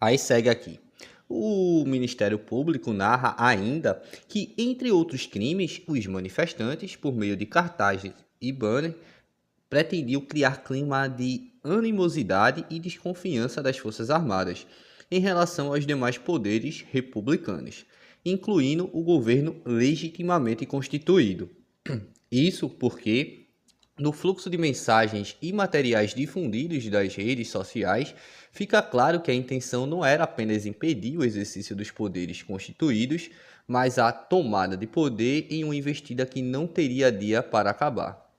Aí segue aqui. O Ministério Público narra ainda que, entre outros crimes, os manifestantes, por meio de cartazes e banners, pretendiam criar clima de animosidade e desconfiança das Forças Armadas em relação aos demais poderes republicanos, incluindo o governo legitimamente constituído. Isso porque, no fluxo de mensagens e materiais difundidos das redes sociais, fica claro que a intenção não era apenas impedir o exercício dos poderes constituídos, mas a tomada de poder em uma investida que não teria dia para acabar.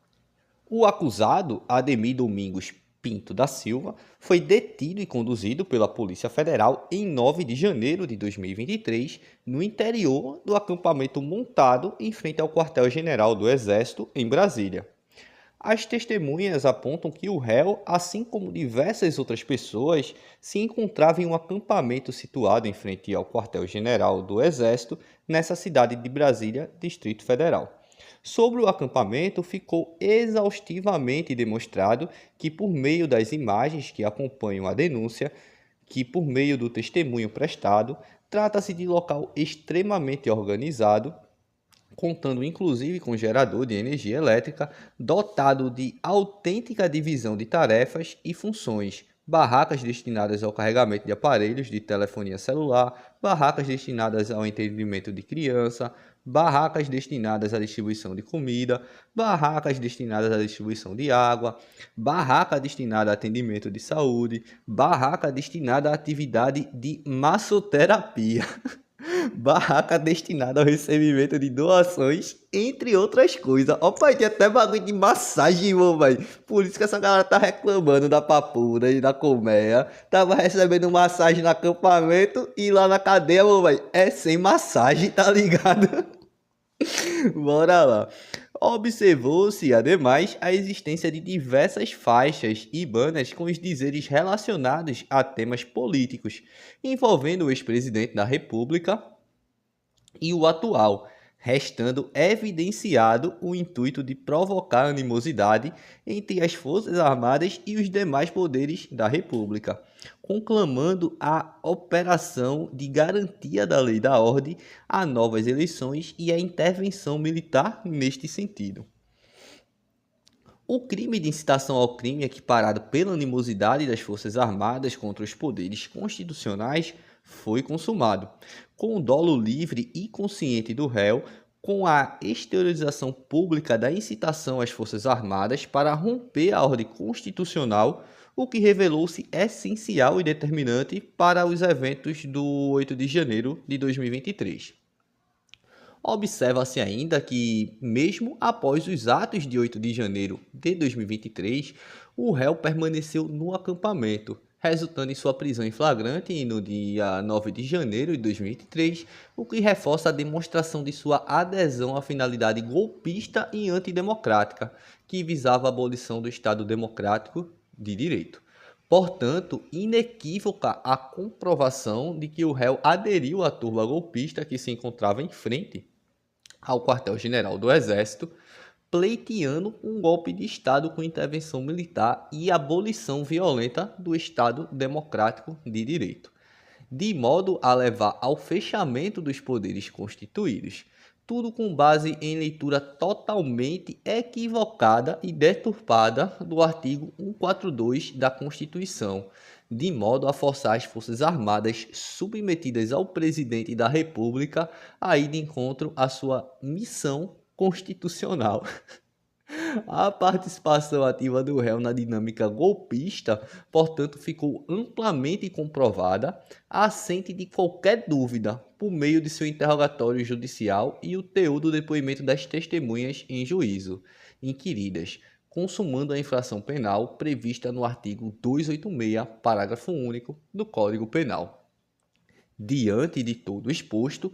O acusado, Ademir Domingos Pinto da Silva, foi detido e conduzido pela Polícia Federal em 9 de janeiro de 2023, no interior do acampamento montado em frente ao quartel-general do Exército, em Brasília. As testemunhas apontam que o réu, assim como diversas outras pessoas, se encontrava em um acampamento situado em frente ao quartel-general do Exército, nessa cidade de Brasília, Distrito Federal. Sobre o acampamento, ficou exaustivamente demonstrado que, por meio das imagens que acompanham a denúncia, que por meio do testemunho prestado, trata-se de local extremamente organizado, contando inclusive com gerador de energia elétrica, dotado de autêntica divisão de tarefas e funções, barracas destinadas ao carregamento de aparelhos de telefonia celular, barracas destinadas ao entendimento de criança, barracas destinadas à distribuição de comida, barracas destinadas à distribuição de água, barraca destinada a atendimento de saúde, barraca destinada à atividade de massoterapia. Barraca destinada ao recebimento de doações, entre outras coisas. Ó, pai, tem até bagulho de massagem, irmão, velho. Por isso que essa galera tá reclamando da Papuda e da colmeia. Tava recebendo massagem no acampamento e lá na cadeia, meu velho, é sem massagem, tá ligado? Bora lá. Observou-se, ademais, a existência de diversas faixas e banners com os dizeres relacionados a temas políticos, envolvendo o ex-presidente da República e o atual, restando evidenciado o intuito de provocar animosidade entre as Forças Armadas e os demais poderes da República, conclamando a operação de garantia da lei e da ordem a novas eleições e a intervenção militar neste sentido. O crime de incitação ao crime equiparado pela animosidade das Forças Armadas contra os poderes constitucionais foi consumado, com o dolo livre e consciente do réu, com a exteriorização pública da incitação às Forças Armadas para romper a ordem constitucional, o que revelou-se essencial e determinante para os eventos do 8 de janeiro de 2023. Observa-se ainda que, mesmo após os atos de 8 de janeiro de 2023, o réu permaneceu no acampamento, resultando em sua prisão em flagrante no dia 9 de janeiro de 2023, o que reforça a demonstração de sua adesão à finalidade golpista e antidemocrática, que visava a abolição do Estado Democrático de Direito. Portanto, inequívoca a comprovação de que o réu aderiu à turba golpista que se encontrava em frente ao quartel-general do Exército, pleiteando um golpe de Estado com intervenção militar e abolição violenta do Estado Democrático de Direito, de modo a levar ao fechamento dos poderes constituídos, tudo com base em leitura totalmente equivocada e deturpada do artigo 142 da Constituição, de modo a forçar as Forças Armadas submetidas ao presidente da República a ir de encontro à sua missão constitucional. A participação ativa do réu na dinâmica golpista, portanto, ficou amplamente comprovada, assente de qualquer dúvida, por meio de seu interrogatório judicial e o teor do depoimento das testemunhas em juízo, inquiridas, consumando a infração penal prevista no artigo 286, parágrafo único do Código Penal. Diante de todo exposto,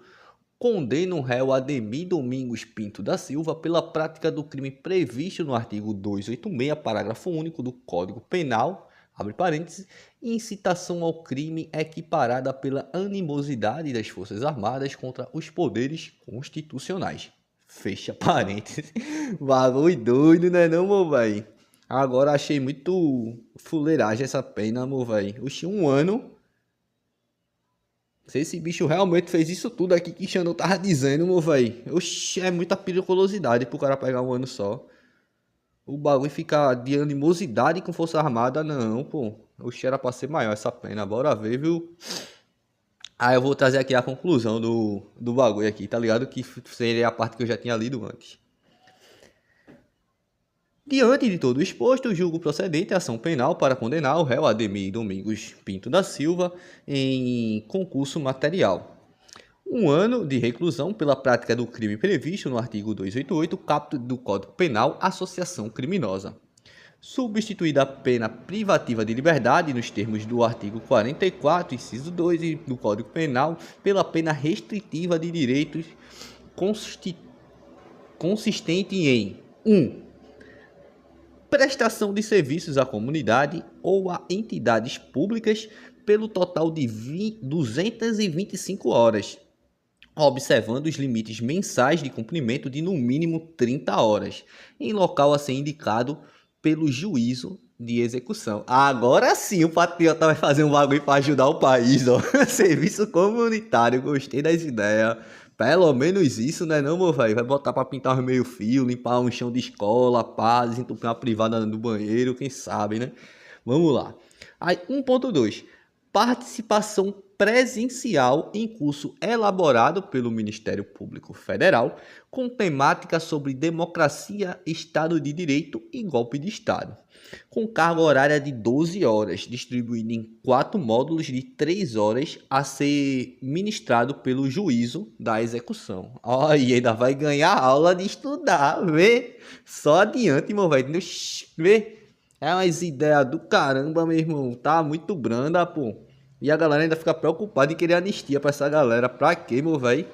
condena o réu Ademir Domingos Pinto da Silva pela prática do crime previsto no artigo 286, parágrafo único do Código Penal, abre parênteses, incitação ao crime equiparada pela animosidade das Forças Armadas contra os poderes constitucionais. Fecha parênteses. Bagulho doido, né não, meu velho? Agora achei muito fuleiragem essa pena, meu velho. Oxi, 1 ano... Se esse bicho realmente fez isso tudo aqui que Xandão tava dizendo, meu velho. Oxi, é muita periculosidade pro cara pegar 1 ano só. O bagulho ficar de animosidade com Força Armada, não, pô. Oxi, era pra ser maior essa pena. Bora ver, viu? Aí eu vou trazer aqui a conclusão do bagulho aqui, tá ligado? Que seria a parte que eu já tinha lido antes. Diante de todo o exposto, julgo procedente a ação penal para condenar o réu Ademir Domingos Pinto da Silva em concurso material. 1 ano de reclusão pela prática do crime previsto no artigo 288, caput do Código Penal, associação criminosa. Substituída a pena privativa de liberdade nos termos do artigo 44, inciso 2 do Código Penal, pela pena restritiva de direitos consistente em 1. prestação de serviços à comunidade ou a entidades públicas pelo total de 225 horas, observando os limites mensais de cumprimento de no mínimo 30 horas, em local a ser indicado pelo juízo de execução. Agora sim o patriota vai fazer um bagulho para ajudar o país, ó. Serviço comunitário, gostei das ideias. Pelo menos isso, né não, meu velho? Vai botar para pintar os meio fio, limpar um chão de escola, pá, desentupir uma privada do banheiro, quem sabe, né? Vamos lá. Aí, 1.2. Participação presencial em curso elaborado pelo Ministério Público Federal com temática sobre democracia, Estado de Direito e golpe de Estado, com carga horária de 12 horas, distribuído em 4 módulos de 3 horas a ser ministrado pelo juízo da execução. Ó, e ainda vai ganhar aula de estudar, vê? Só adiante, meu velho, vê? É umas ideias do caramba, meu irmão, tá muito branda, pô. E a galera ainda fica preocupada em querer anistia pra essa galera. Pra quê, meu velho?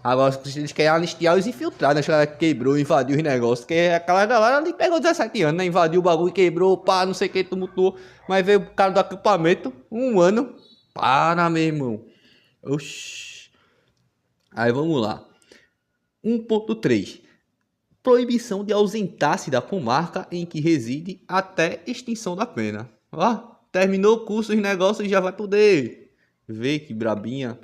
Agora, eles querem anistiar os infiltrados, né? Os caras que quebrou, invadiu os negócios. Que aquela galera ali pegou 17 anos, né? Invadiu o bagulho, quebrou, pá, não sei o que, tumultuou. Mas veio o cara do acampamento, 1 ano. Para, meu irmão. Oxi. Aí, vamos lá. 1.3. Proibição de ausentar-se da comarca em que reside até extinção da pena. Ó. Terminou o curso, os negócios já vai poder ver que brabinha.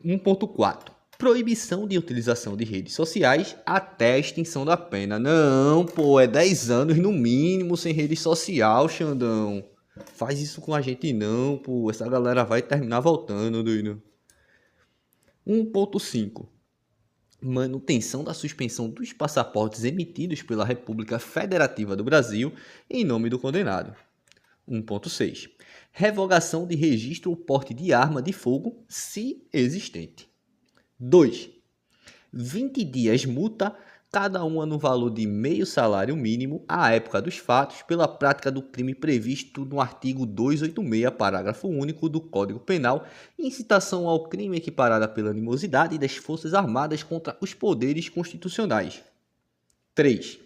1.4. Proibição de utilização de redes sociais até a extinção da pena. Não, pô, é 10 anos no mínimo sem rede social, Xandão. Faz isso com a gente não, pô. Essa galera vai terminar voltando, doido. 1.5. Manutenção da suspensão dos passaportes emitidos pela República Federativa do Brasil em nome do condenado. 1.6. Revogação de registro ou porte de arma de fogo, se existente. 2. 20 dias multa, cada uma no valor de meio salário mínimo à época dos fatos, pela prática do crime previsto no artigo 286, parágrafo único do Código Penal, incitação ao crime equiparada pela animosidade das Forças Armadas contra os poderes constitucionais. 3.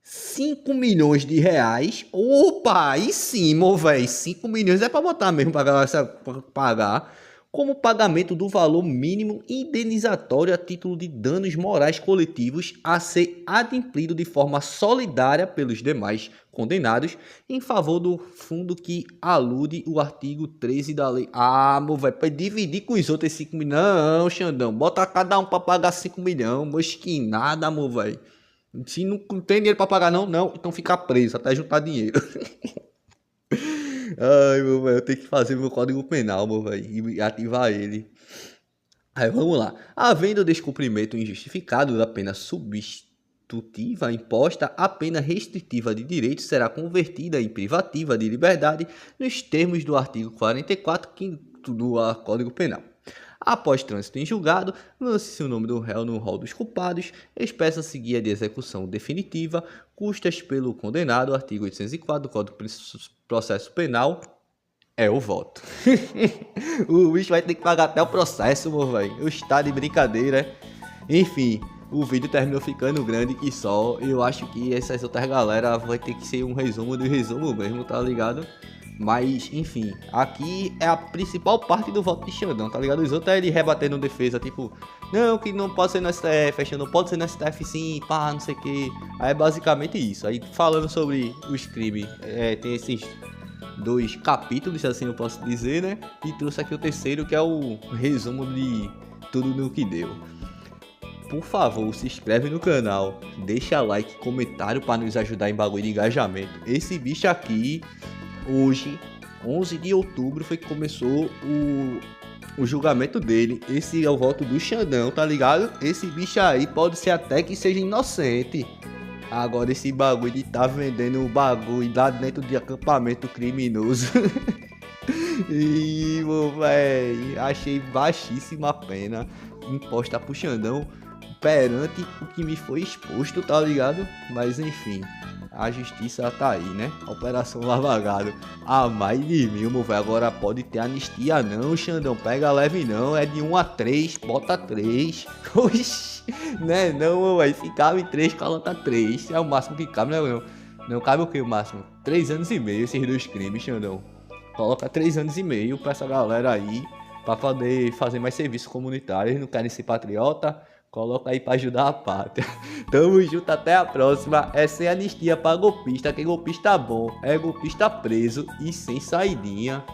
5 milhões de reais. Opa, aí sim, meu velho. 5 milhões é pra botar mesmo pra galera pagar. Como pagamento do valor mínimo indenizatório a título de danos morais coletivos a ser adimplido de forma solidária pelos demais condenados em favor do fundo que alude o artigo 13 da lei. Ah, meu velho, para dividir com os outros 5 milhões. Não, Xandão, bota cada um para pagar 5 milhões. Mas que nada, meu velho. Se não tem dinheiro para pagar, não, então fica preso até juntar dinheiro. Ai, meu velho, eu tenho que fazer meu código penal, meu velho, e ativar ele. Aí, vamos lá. Havendo descumprimento injustificado da pena substitutiva imposta, a pena restritiva de direito será convertida em privativa de liberdade nos termos do artigo 44 do Código Penal. Após trânsito em julgado, lance-se o nome do réu no rol dos culpados, expressa-se guia de execução definitiva, custas pelo condenado, artigo 804 do Código de Processo Penal, é o voto. O bicho vai ter que pagar até o processo, meu velho. Está de brincadeira. Enfim, o vídeo terminou ficando grande e só. Eu acho que essas outras galera vai ter que ser um resumo do resumo mesmo, tá ligado? Mas, enfim, aqui é a principal parte do voto de Xandão, tá ligado? Os outros é ele rebatendo defesa, tipo, não, que não pode ser no STF, não pode ser no STF sim, pá, não sei o que. Aí é basicamente isso. Aí falando sobre os crimes, tem esses 2 capítulos, assim eu posso dizer, né? E trouxe aqui o terceiro, que é o resumo de tudo no que deu. Por favor, se inscreve no canal, deixa like, comentário para nos ajudar em bagulho de engajamento. Esse bicho aqui... Hoje, 11 de outubro, foi que começou o julgamento dele. Esse é o voto do Xandão, tá ligado? Esse bicho aí pode ser até que seja inocente. Agora esse bagulho de tá vendendo o bagulho lá dentro de acampamento criminoso. E, véi, achei baixíssima a pena imposta pro Xandão perante o que me foi exposto, tá ligado? Mas enfim... A justiça tá aí, né? Operação Lava Jato. A mais de 1000, meu velho. Agora pode ter anistia não, Xandão. Pega leve não. É de 1 a 3, bota 3. Oxi. Né não, meu velho. Se cabe 3, coloca 3. É o máximo que cabe, né, não? Não cabe o que o máximo? 3 anos e meio esses 2 crimes, Xandão. Coloca 3 anos e meio pra essa galera aí. Pra poder fazer mais serviço comunitário. Eles não querem ser patriota. Coloca aí pra ajudar a pátria. Tamo junto, até a próxima. É sem anistia pra golpista. Que golpista bom é golpista preso e sem saidinha.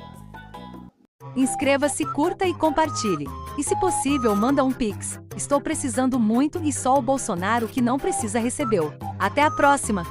Inscreva-se, curta e compartilhe. E se possível, manda um Pix. Estou precisando muito e só o Bolsonaro que não precisa recebeu. Até a próxima!